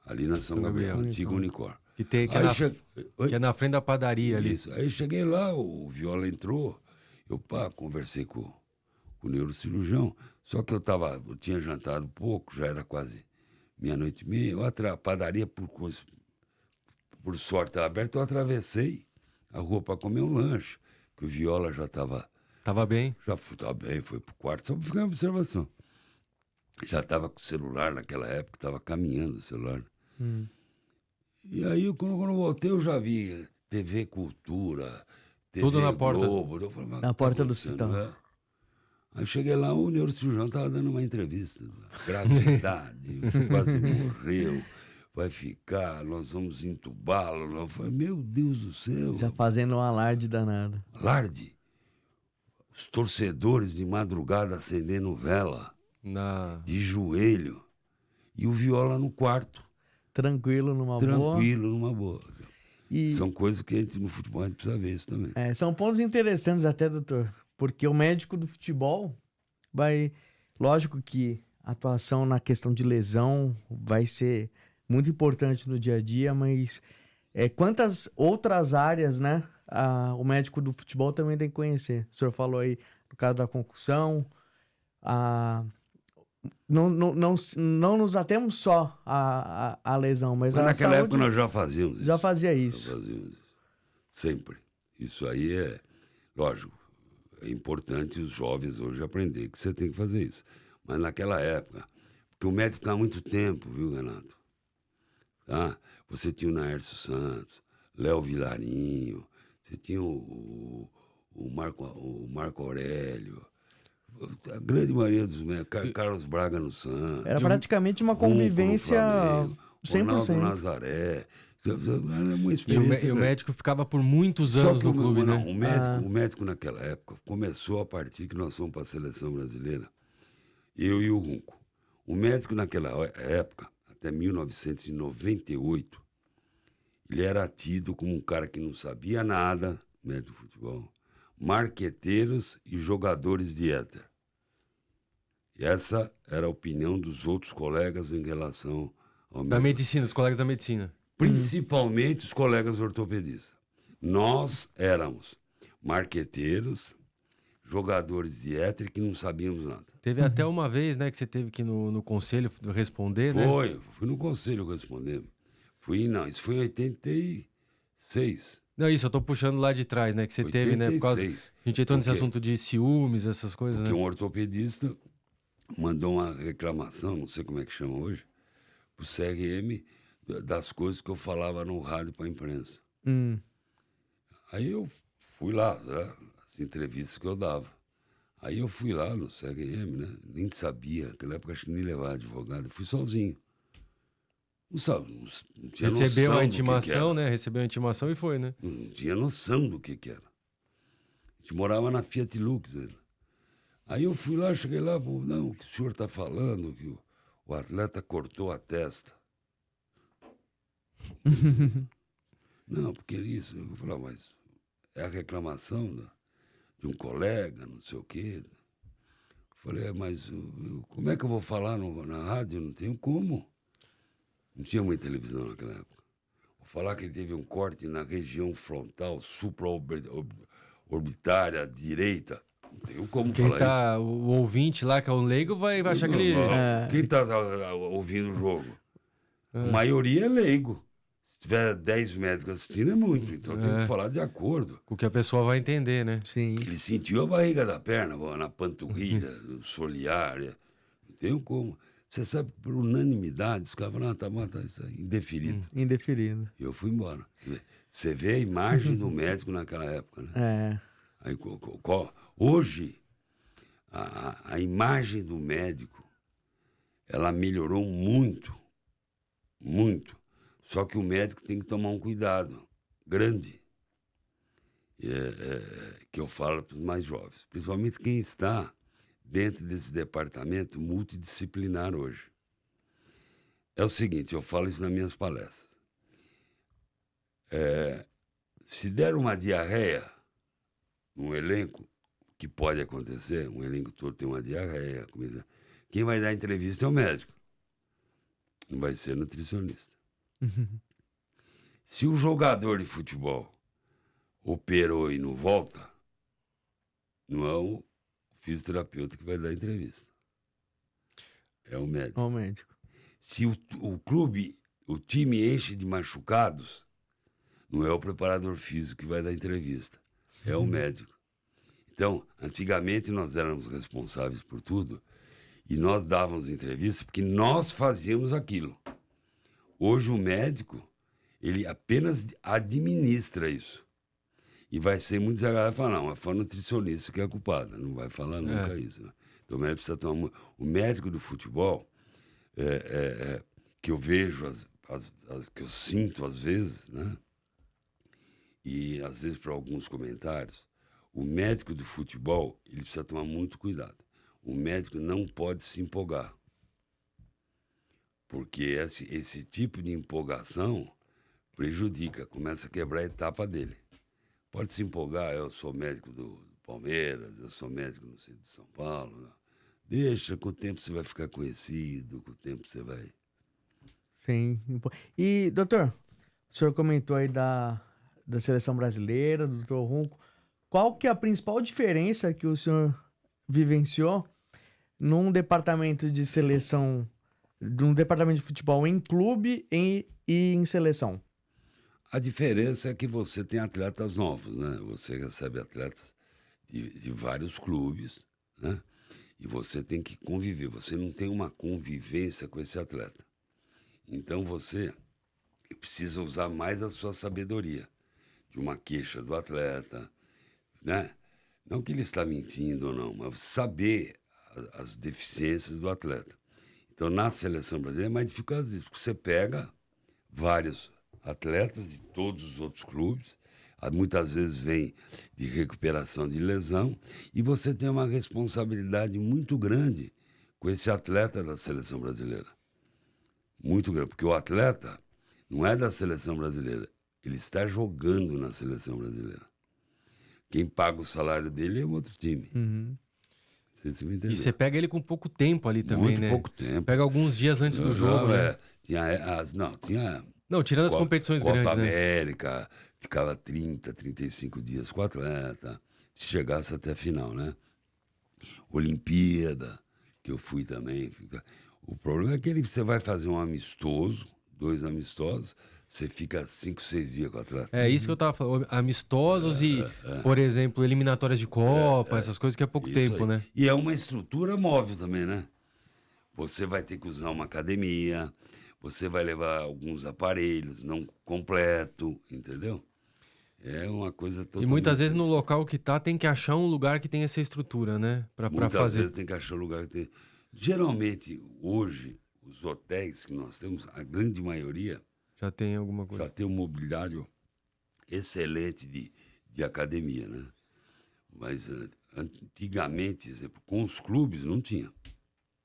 [SPEAKER 3] Ali na São Gabriel, antigo Unicor.
[SPEAKER 2] Que é na frente da padaria ali.
[SPEAKER 3] Isso. Aí cheguei lá, o Viola entrou, eu conversei com o neurocirurgião, só que eu tinha jantado pouco, já era quase 00:30, a padaria, por sorte, estava aberta, eu atravessei a rua para comer um lanche, que o Viola já estava...
[SPEAKER 2] Tava bem?
[SPEAKER 3] Já estava bem, foi pro quarto, só para ficar em observação. Já estava com o celular naquela época, estava caminhando o celular. E aí, quando eu voltei, eu já vi TV Cultura, TV
[SPEAKER 2] Tudo na porta.
[SPEAKER 3] Globo. Eu falei, mas
[SPEAKER 1] Na
[SPEAKER 3] tá
[SPEAKER 1] porta do
[SPEAKER 3] acontecendo,
[SPEAKER 1] hospital.
[SPEAKER 3] né? Aí cheguei lá, o neurocirurgião estava dando uma entrevista. Gravidade, quase morreu, vai ficar, nós vamos entubá-lo. Eu falei, meu Deus do céu.
[SPEAKER 1] Já fazendo um alarde danado.
[SPEAKER 3] Alarde. Os torcedores de madrugada acendendo vela, de joelho, e o Viola no quarto.
[SPEAKER 1] Tranquilo, numa boa.
[SPEAKER 3] Tranquilo, numa boa.
[SPEAKER 1] E
[SPEAKER 3] são coisas que no futebol a gente precisa ver isso também.
[SPEAKER 1] são pontos interessantes até, doutor. Porque o médico do futebol vai... Lógico que a atuação na questão de lesão vai ser muito importante no dia a dia, mas quantas outras áreas, né? O médico do futebol também tem que conhecer. O senhor falou aí no caso da concussão, não nos atemos só à lesão, mas a
[SPEAKER 3] naquela
[SPEAKER 1] saúde,
[SPEAKER 3] época nós já fazíamos isso.
[SPEAKER 1] Já fazia isso.
[SPEAKER 3] Já fazíamos isso. Sempre. Isso aí lógico, é importante os jovens hoje aprender que você tem que fazer isso. Mas naquela época, porque o médico ficava muito tempo, viu, Renato? Tá? Você tinha o Naércio Santos, Léo Vilarinho, você tinha o Marco Aurélio, a grande maioria dos médicos, Carlos Braga no Santos.
[SPEAKER 1] Era praticamente uma convivência 100%.
[SPEAKER 3] Ronaldo Nazaré. Era uma experiência.
[SPEAKER 2] E o médico ficava por muitos anos no clube, né?
[SPEAKER 3] O médico naquela época começou a partir que nós fomos para a seleção brasileira, eu e o Runco. O médico naquela época, até 1998, ele era tido como um cara que não sabia nada, médico de futebol, marqueteiros e jogadores de éter. E essa era a opinião dos outros colegas em relação ao
[SPEAKER 2] Da medicina, os colegas da medicina.
[SPEAKER 3] Principalmente os colegas ortopedistas. Nós éramos marqueteiros, jogadores de éter que não sabíamos nada.
[SPEAKER 2] Teve até uma vez, né, que você teve que ir no conselho responder, né?
[SPEAKER 3] Fui no conselho responder. Isso foi em 86.
[SPEAKER 2] Não, isso, eu tô puxando lá de trás, né, que você 86. Teve, né, por causa... A gente entrou nesse assunto de ciúmes, essas coisas,
[SPEAKER 3] porque
[SPEAKER 2] né?
[SPEAKER 3] Um ortopedista mandou uma reclamação, não sei como é que chama hoje, pro CRM das coisas que eu falava no rádio para a imprensa. Aí eu fui lá, né, as entrevistas que eu dava. Aí eu fui lá no CRM, né? Nem sabia, naquela época acho que nem levava advogado, fui sozinho. Não sabe, não tinha
[SPEAKER 2] Recebeu
[SPEAKER 3] noção
[SPEAKER 2] a intimação,
[SPEAKER 3] do que
[SPEAKER 2] né? Recebeu a intimação e foi, né?
[SPEAKER 3] Não tinha noção do que era. A gente morava na Fiat Lux. Aí eu fui lá, cheguei lá, não, o que o senhor está falando, que o atleta cortou a testa. Não, porque isso, eu falei, mas é a reclamação de um colega, não sei o quê. Falei, mas como é que eu vou falar na rádio? Não tenho como. Não tinha muita televisão naquela época. Vou falar que ele teve um corte na região frontal, supraorbitária, direita. Não tenho como
[SPEAKER 2] Quem
[SPEAKER 3] falar
[SPEAKER 2] tá, o ouvinte lá, que é o leigo, vai achar que ele...
[SPEAKER 3] Quem está ouvindo o jogo? A maioria é leigo. Se tiver 10 médicos assistindo, é muito. Então tem que falar de acordo.
[SPEAKER 2] O que a pessoa vai entender, né?
[SPEAKER 1] Sim.
[SPEAKER 3] Ele sentiu a barriga da perna, na panturrilha, no soliar. Não tenho como. Você sabe que por unanimidade, os caras falaram, tá isso aí, indeferido.
[SPEAKER 1] Indeferido.
[SPEAKER 3] E eu fui embora. Você vê a imagem do médico naquela época, né? Aí, hoje, a imagem do médico, ela melhorou muito, muito. Só que o médico tem que tomar um cuidado grande, que eu falo para os mais jovens, principalmente quem está dentro desse departamento multidisciplinar hoje. É o seguinte, eu falo isso nas minhas palestras. Se der uma diarreia num elenco, que pode acontecer, um elenco todo tem uma diarreia, quem vai dar entrevista é o médico, não vai ser nutricionista. Se o jogador de futebol operou e não volta, não é o fisioterapeuta que vai dar entrevista. É o médico.
[SPEAKER 1] O médico.
[SPEAKER 3] Se o clube, o time enche de machucados, não é o preparador físico que vai dar entrevista. É o médico. Então, antigamente nós éramos responsáveis por tudo e nós dávamos entrevista porque nós fazíamos aquilo. Hoje o médico, ele apenas administra isso. E vai ser muito desagradável falar, não, foi o nutricionista que é culpado, não vai falar nunca isso. Né? Então o médico precisa tomar... O médico do futebol, que eu vejo, que eu sinto às vezes, né? E às vezes para alguns comentários, o médico do futebol, ele precisa tomar muito cuidado. O médico não pode se empolgar. Porque esse tipo de empolgação prejudica, começa a quebrar a etapa dele. Pode se empolgar, eu sou médico do Palmeiras, eu sou médico no centro de São Paulo. Não. Deixa, com o tempo você vai ficar conhecido, com o tempo você vai...
[SPEAKER 1] Sim. E, doutor, o senhor comentou aí da seleção brasileira, do doutor Runco. Qual que é a principal diferença que o senhor vivenciou num departamento de seleção, num departamento de futebol em clube e em seleção?
[SPEAKER 3] A diferença é que você tem atletas novos, né? Você recebe atletas de vários clubes, né? E você tem que conviver. Você não tem uma convivência com esse atleta. Então você precisa usar mais a sua sabedoria de uma queixa do atleta, né? Não que ele está mentindo ou não, mas saber as deficiências do atleta. Então, na seleção brasileira é mais difícil, porque você pega vários atletas de todos os outros clubes, muitas vezes vem de recuperação de lesão, e você tem uma responsabilidade muito grande com esse atleta da seleção brasileira. Muito grande, porque o atleta não é da seleção brasileira, ele está jogando na seleção brasileira. Quem paga o salário dele é um outro time.
[SPEAKER 1] Uhum.
[SPEAKER 3] Você me entendeu?
[SPEAKER 2] E você pega ele com pouco tempo ali também,
[SPEAKER 3] muito
[SPEAKER 2] né?
[SPEAKER 3] Pouco tempo.
[SPEAKER 2] Pega alguns dias antes do jogo, né?
[SPEAKER 3] Tinha...
[SPEAKER 2] Não, tirando as competições
[SPEAKER 3] Copa
[SPEAKER 2] grandes,
[SPEAKER 3] América, ficava 30, 35 dias com o atleta, se chegasse até a final, né? Olimpíada, que eu fui também. O problema é que você vai fazer um amistoso, 2 amistosos, você fica 5, 6 dias com o atleta.
[SPEAKER 2] É isso que eu tava falando. Amistosos por exemplo, eliminatórias de Copa, essas coisas que é pouco tempo,
[SPEAKER 3] aí.
[SPEAKER 2] né?
[SPEAKER 3] E é uma estrutura móvel também, né? Você vai ter que usar uma academia, você vai levar alguns aparelhos, não completo, entendeu? É uma coisa totalmente...
[SPEAKER 2] E muitas vezes no local que tá, tem que achar um lugar que tem essa estrutura, né? Pra fazer.
[SPEAKER 3] Muitas vezes tem que achar um lugar que tem... Geralmente, hoje, os hotéis que nós temos, a grande maioria...
[SPEAKER 2] Já tem alguma coisa.
[SPEAKER 3] Já tem um mobiliário excelente de academia, né? Mas antigamente, por exemplo, com os clubes não tinha.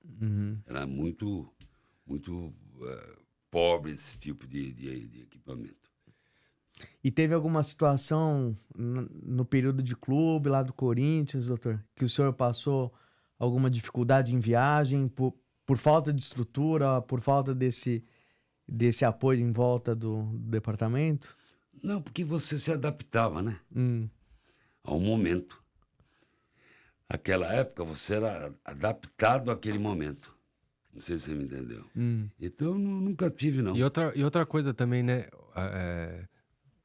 [SPEAKER 1] Uhum.
[SPEAKER 3] Era muito, muito pobre esse tipo de equipamento.
[SPEAKER 1] E teve alguma situação no período de clube lá do Corinthians, doutor, que o senhor passou alguma dificuldade em viagem por falta de estrutura, por falta desse apoio em volta do departamento?
[SPEAKER 3] Não, porque você se adaptava, né? Ao momento. Naquela época você era adaptado àquele momento. Não sei se você me entendeu. Então eu nunca tive, não.
[SPEAKER 2] E outra coisa também, né?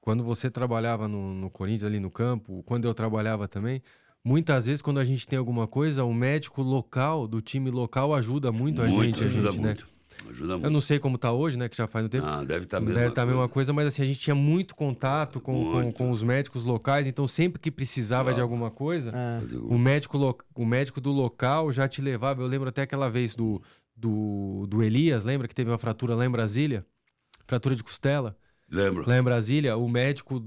[SPEAKER 2] Quando você trabalhava no Corinthians, ali no campo, quando eu trabalhava também, muitas vezes quando a gente tem alguma coisa, o médico local, do time local, ajuda muito a gente,
[SPEAKER 3] ajuda
[SPEAKER 2] né?
[SPEAKER 3] muito. Ajuda muito.
[SPEAKER 2] Eu não sei como tá hoje, né? Que já faz um tempo.
[SPEAKER 3] Ah, deve estar
[SPEAKER 2] a mesma coisa, mas assim, a gente tinha muito contato com os médicos locais, então sempre que precisava de alguma coisa, o médico do local já te levava. Eu lembro até aquela vez do Elias, lembra que teve uma fratura lá em Brasília? Fratura de costela.
[SPEAKER 3] Lembro.
[SPEAKER 2] Lá em Brasília, o médico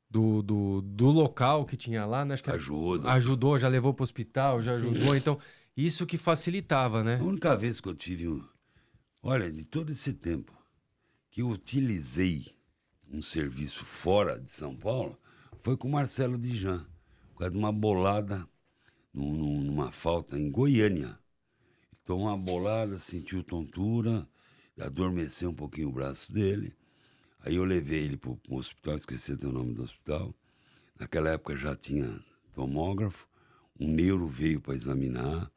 [SPEAKER 2] do local que tinha lá, né? Acho que ajudou, já levou para o hospital, já ajudou. Então, isso que facilitava, né?
[SPEAKER 3] A única vez que eu tive olha, de todo esse tempo que eu utilizei um serviço fora de São Paulo, foi com o Marcelo Dijan, por causa de uma bolada numa falta em Goiânia. Tomou uma bolada, sentiu tontura, adormeceu um pouquinho o braço dele. Aí eu levei ele para o hospital, esqueci até o nome do hospital. Naquela época já tinha tomógrafo, um neuro veio para examinar,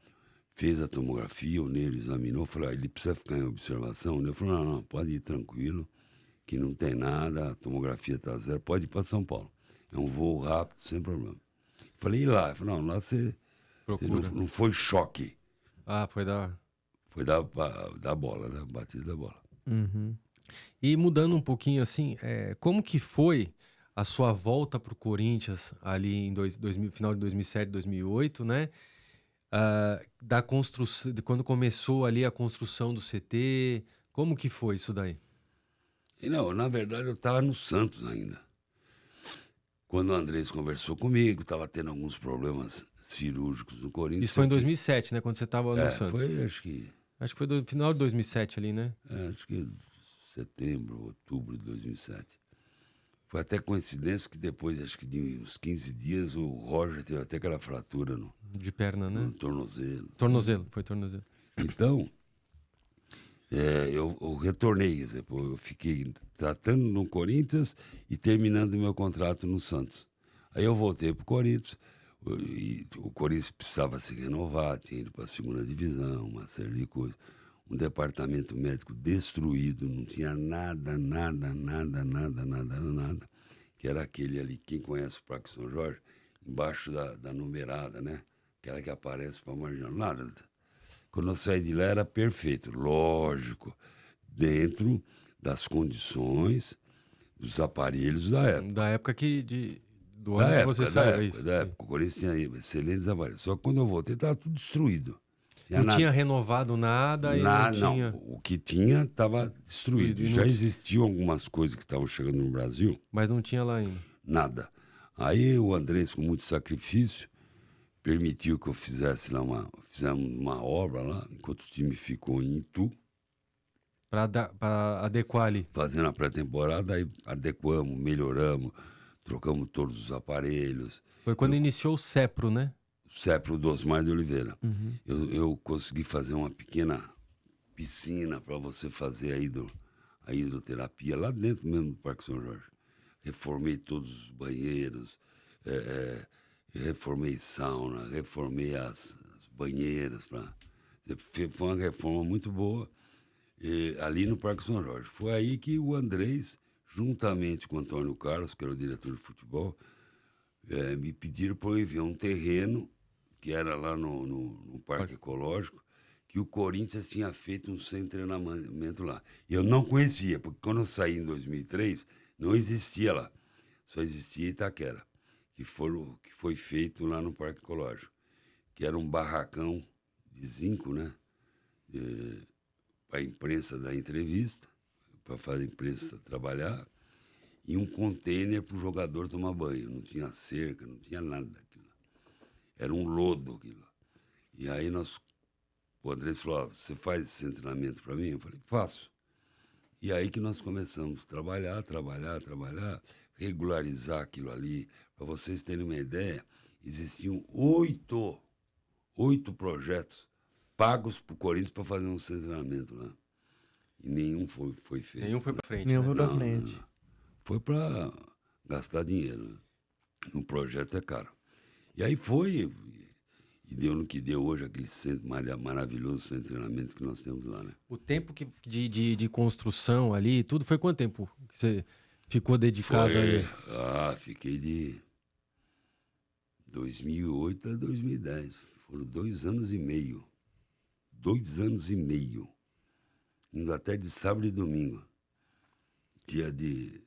[SPEAKER 3] fez a tomografia, o neuro examinou, falou, ele precisa ficar em observação. O neuro falou, não, pode ir tranquilo, que não tem nada, a tomografia está zero, pode ir para São Paulo. É um voo rápido, sem problema. Falei, e lá? Ele falou, não, lá você não foi choque.
[SPEAKER 2] Ah, foi da...
[SPEAKER 3] Foi da bola, né? Batida da bola.
[SPEAKER 2] E mudando um pouquinho assim, como que foi a sua volta para o Corinthians ali em final de 2007, 2008, né? Da construção, de quando começou ali a construção do CT, como que foi isso daí?
[SPEAKER 3] E não, na verdade eu estava no Santos ainda. Quando o Andrés conversou comigo, estava tendo alguns problemas cirúrgicos no Corinthians.
[SPEAKER 2] Isso foi em 2007, né? Quando você estava no Santos.
[SPEAKER 3] Foi, acho que
[SPEAKER 2] foi do final de 2007 ali, né?
[SPEAKER 3] Acho que setembro, outubro de 2007. Foi até coincidência que depois, acho que de uns 15 dias, o Roger teve até aquela fratura
[SPEAKER 2] de perna, né?
[SPEAKER 3] No tornozelo.
[SPEAKER 2] Foi tornozelo.
[SPEAKER 3] Então, eu retornei, eu fiquei tratando no Corinthians e terminando meu contrato no Santos. Aí eu voltei para o Corinthians, e o Corinthians precisava se renovar, tinha ido para a segunda divisão, uma série de coisas. Um departamento médico destruído, não tinha nada, que era aquele ali, quem conhece o Parque São Jorge, embaixo da numerada, né? Aquela que aparece para marginal, nada. Quando eu saí de lá era perfeito, lógico, dentro das condições dos aparelhos da época.
[SPEAKER 2] Da época do ano que você saiu.
[SPEAKER 3] Da época, o Corinthians tinha excelentes aparelhos. Só que quando eu voltei estava tudo destruído.
[SPEAKER 2] Não tinha renovado nada e não tinha...
[SPEAKER 3] Não, o que tinha estava destruído. Já existiam algumas coisas que estavam chegando no Brasil.
[SPEAKER 2] Mas não tinha lá ainda.
[SPEAKER 3] Nada. Aí o Andrés, com muito sacrifício, permitiu que eu fizesse lá fizemos uma obra lá, enquanto o time ficou em Itu.
[SPEAKER 2] Para adequar ali.
[SPEAKER 3] Fazendo a pré-temporada, aí adequamos, melhoramos, trocamos todos os aparelhos.
[SPEAKER 2] Foi quando iniciou o Cepro, né?
[SPEAKER 3] Cepro do Osmar de Oliveira. Eu consegui fazer uma pequena piscina para você fazer a hidroterapia lá dentro mesmo do Parque São Jorge. Reformei todos os banheiros, reformei sauna, reformei as banheiras. Foi uma reforma muito boa ali no Parque São Jorge. Foi aí que o Andrés, juntamente com o Antônio Carlos, que era o diretor de futebol, me pediram para eu ir ver um terreno que era lá no Parque Ecológico, que o Corinthians tinha feito um centro de treinamento lá. Eu não conhecia, porque quando eu saí em 2003, não existia lá. Só existia Itaquera, que foi feito lá no Parque Ecológico, que era um barracão de zinco, né? Para a imprensa dar entrevista, para fazer a imprensa trabalhar, e um container para o jogador tomar banho. Não tinha cerca, não tinha nada daquilo. Era um lodo aquilo. E aí o Andrés falou, você faz esse treinamento para mim? Eu falei, faço. E aí que nós começamos a trabalhar, regularizar aquilo ali. Para vocês terem uma ideia, existiam 8 projetos pagos para o Corinthians para fazer um treinamento lá. E nenhum foi feito.
[SPEAKER 2] Nenhum foi para frente.
[SPEAKER 1] Nenhum
[SPEAKER 2] né?
[SPEAKER 1] foi pra frente.
[SPEAKER 3] Não. Foi para gastar dinheiro. Né? Um projeto é caro. E aí foi, e deu no que deu hoje, aquele centro maravilhoso centro de treinamento que nós temos lá, né?
[SPEAKER 2] O tempo de construção ali, tudo, foi quanto tempo que você ficou dedicado ali?
[SPEAKER 3] Fiquei de 2008 a 2010. Foram 2 anos e meio. 2 anos e meio. Indo até de sábado e domingo. Dia de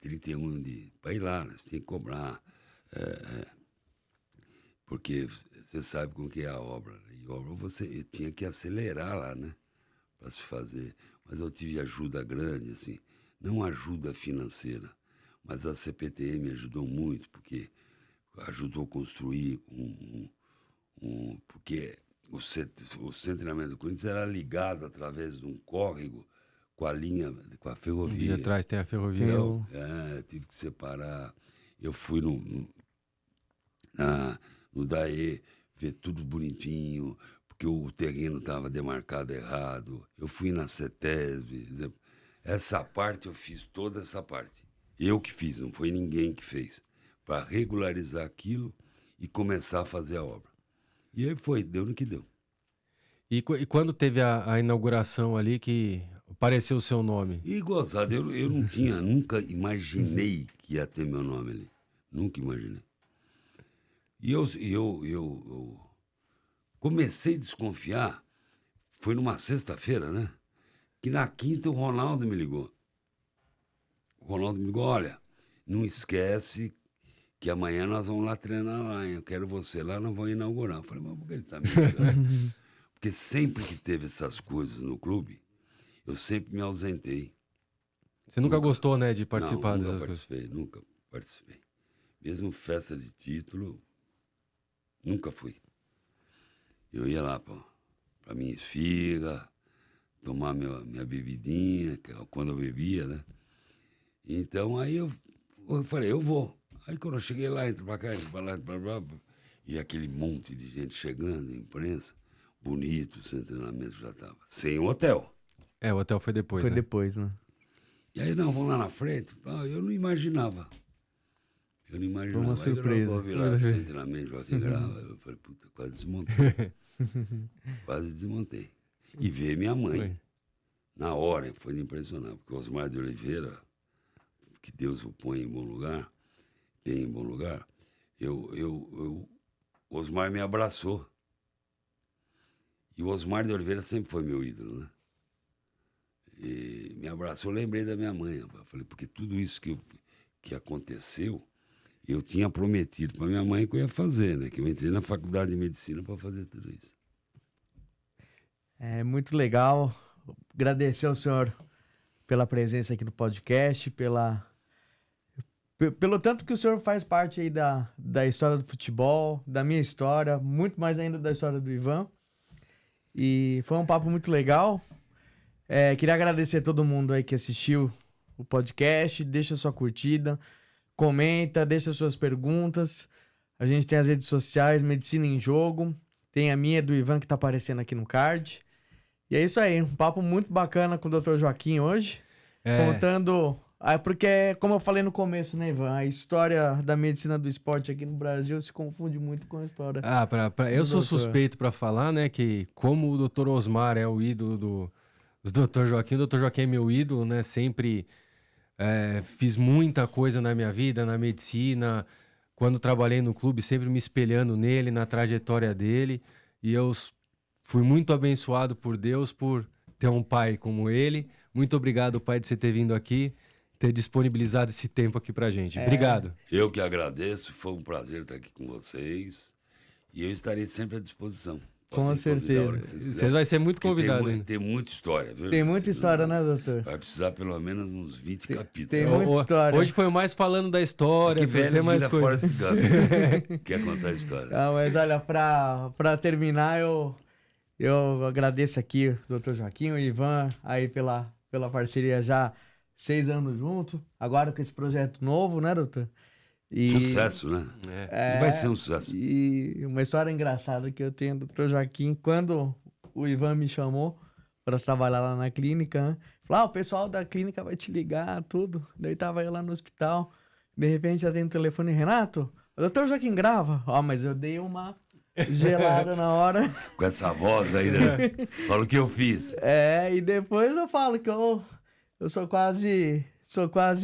[SPEAKER 3] 31 para ir lá, né? Você tem que cobrar. Porque você sabe como que é a obra. Né? E a obra você tinha que acelerar lá, né? Para se fazer. Mas eu tive ajuda grande, assim. Não ajuda financeira, mas a CPTM ajudou muito, porque ajudou a construir porque o centro de treinamento do Corinthians era ligado através de um córrego com a linha, com a ferrovia.
[SPEAKER 2] Ali atrás tem a ferrovia.
[SPEAKER 3] Então, tive que separar. Eu fui no DAE ver tudo bonitinho, porque o terreno estava demarcado errado. Eu fui na CETESB. Essa parte eu fiz, toda essa parte. Eu que fiz, não foi ninguém que fez. Para regularizar aquilo e começar a fazer a obra. E aí deu no que deu.
[SPEAKER 2] E quando teve a inauguração ali que apareceu o seu nome?
[SPEAKER 3] E gozado, eu não tinha, nunca imaginei que ia ter meu nome ali. Nunca imaginei. E eu comecei a desconfiar, foi numa sexta-feira, né? Que na quinta o Ronaldo me ligou. O Ronaldo me ligou, olha, não esquece que amanhã nós vamos lá treinar lá, hein? Eu quero você lá, nós vamos inaugurar. Eu falei, mas por que ele tá me ligando? Porque sempre que teve essas coisas no clube, eu sempre me ausentei.
[SPEAKER 2] Você nunca gostou, né, de participar
[SPEAKER 3] Não,
[SPEAKER 2] dessas coisas?
[SPEAKER 3] Nunca participei. Mesmo festa de título, nunca fui. Eu ia lá pra minha esfirra, tomar minha bebidinha, quando eu bebia, né? Então, aí eu falei, eu vou. Aí quando eu cheguei lá, entro pra cá, entro pra lá, e aquele monte de gente chegando, imprensa, bonito, sem treinamento já tava. Sem hotel.
[SPEAKER 2] O hotel foi depois,
[SPEAKER 1] Foi
[SPEAKER 2] né?
[SPEAKER 1] depois, né?
[SPEAKER 3] E aí, não, vamos lá na frente. Eu não imaginava.
[SPEAKER 1] Foi uma
[SPEAKER 3] Aí
[SPEAKER 1] surpresa.
[SPEAKER 3] eu vi lá sem treinamento, Joaquim Grava. Eu falei, puta, quase desmontei. Quase desmontei. E veio minha mãe.
[SPEAKER 2] Foi.
[SPEAKER 3] Na hora, foi impressionante. Porque o Osmar de Oliveira, que Deus o põe em bom lugar, tem em bom lugar, o Osmar me abraçou. E o Osmar de Oliveira sempre foi meu ídolo, né? E me abraçou, eu lembrei da minha mãe. Eu falei, porque tudo isso que aconteceu, eu tinha prometido para minha mãe que eu ia fazer, né? Que eu entrei na faculdade de medicina para fazer tudo isso.
[SPEAKER 1] É muito legal. Agradecer ao senhor pela presença aqui no podcast, pelo tanto que o senhor faz parte aí da história do futebol, da minha história, muito mais ainda da história do Ivan. E foi um papo muito legal. Queria agradecer a todo mundo aí que assistiu o podcast. Deixa sua curtida, comenta, deixa suas perguntas. A gente tem as redes sociais, Medicina em Jogo. Tem a minha do Ivan que tá aparecendo aqui no card. E é isso aí, um papo muito bacana com o Dr. Joaquim hoje. Contando... porque, como eu falei no começo, né, Ivan? A história da medicina do esporte aqui no Brasil se confunde muito com a história.
[SPEAKER 2] Eu sou suspeito para falar, né, que como o Dr. Osmar é o ídolo do Dr. Joaquim, o Dr. Joaquim é meu ídolo, né? Sempre fiz muita coisa na minha vida, na medicina. Quando trabalhei no clube, sempre me espelhando nele, na trajetória dele. E eu fui muito abençoado por Deus por ter um pai como ele. Muito obrigado, pai, de você ter vindo aqui, ter disponibilizado esse tempo aqui pra gente. Obrigado.
[SPEAKER 3] Eu que agradeço, foi um prazer estar aqui com vocês. E eu estarei sempre à disposição.
[SPEAKER 1] Com certeza.
[SPEAKER 2] Você vai ser muito convidado.
[SPEAKER 3] Tem muita história, viu?
[SPEAKER 1] Tem muita história, né, doutor?
[SPEAKER 3] Vai precisar pelo menos uns 20 capítulos.
[SPEAKER 1] Tem muita história.
[SPEAKER 2] Hoje foi mais falando da história.
[SPEAKER 3] Que velho
[SPEAKER 2] tem mais
[SPEAKER 3] vira
[SPEAKER 2] coisa.
[SPEAKER 3] fora desse gato. Quer contar a história?
[SPEAKER 1] Mas olha, pra terminar, eu agradeço aqui o Dr. Joaquim, o Ivan, aí pela parceria já 6 anos junto, agora com esse projeto novo, né, doutor? E,
[SPEAKER 3] Sucesso, né?
[SPEAKER 1] É,
[SPEAKER 3] E vai ser um sucesso.
[SPEAKER 1] E uma história engraçada que eu tenho do Dr. Joaquim, quando o Ivan me chamou para trabalhar lá na clínica, né? Falou, o pessoal da clínica vai te ligar, tudo. Daí tava eu lá no hospital, de repente já tem o telefone, Renato, o Dr. Joaquim grava. Mas eu dei uma gelada na hora.
[SPEAKER 3] Com essa voz aí, né? Fala o que eu fiz.
[SPEAKER 1] E depois eu falo que eu sou quase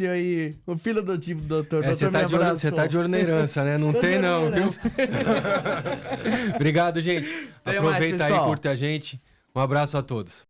[SPEAKER 1] aí o filho adotivo do doutor.
[SPEAKER 2] Você tá de olho na herança, né? Não tem não, viu? Obrigado, gente. Aproveita aí, curte a gente. Um abraço a todos.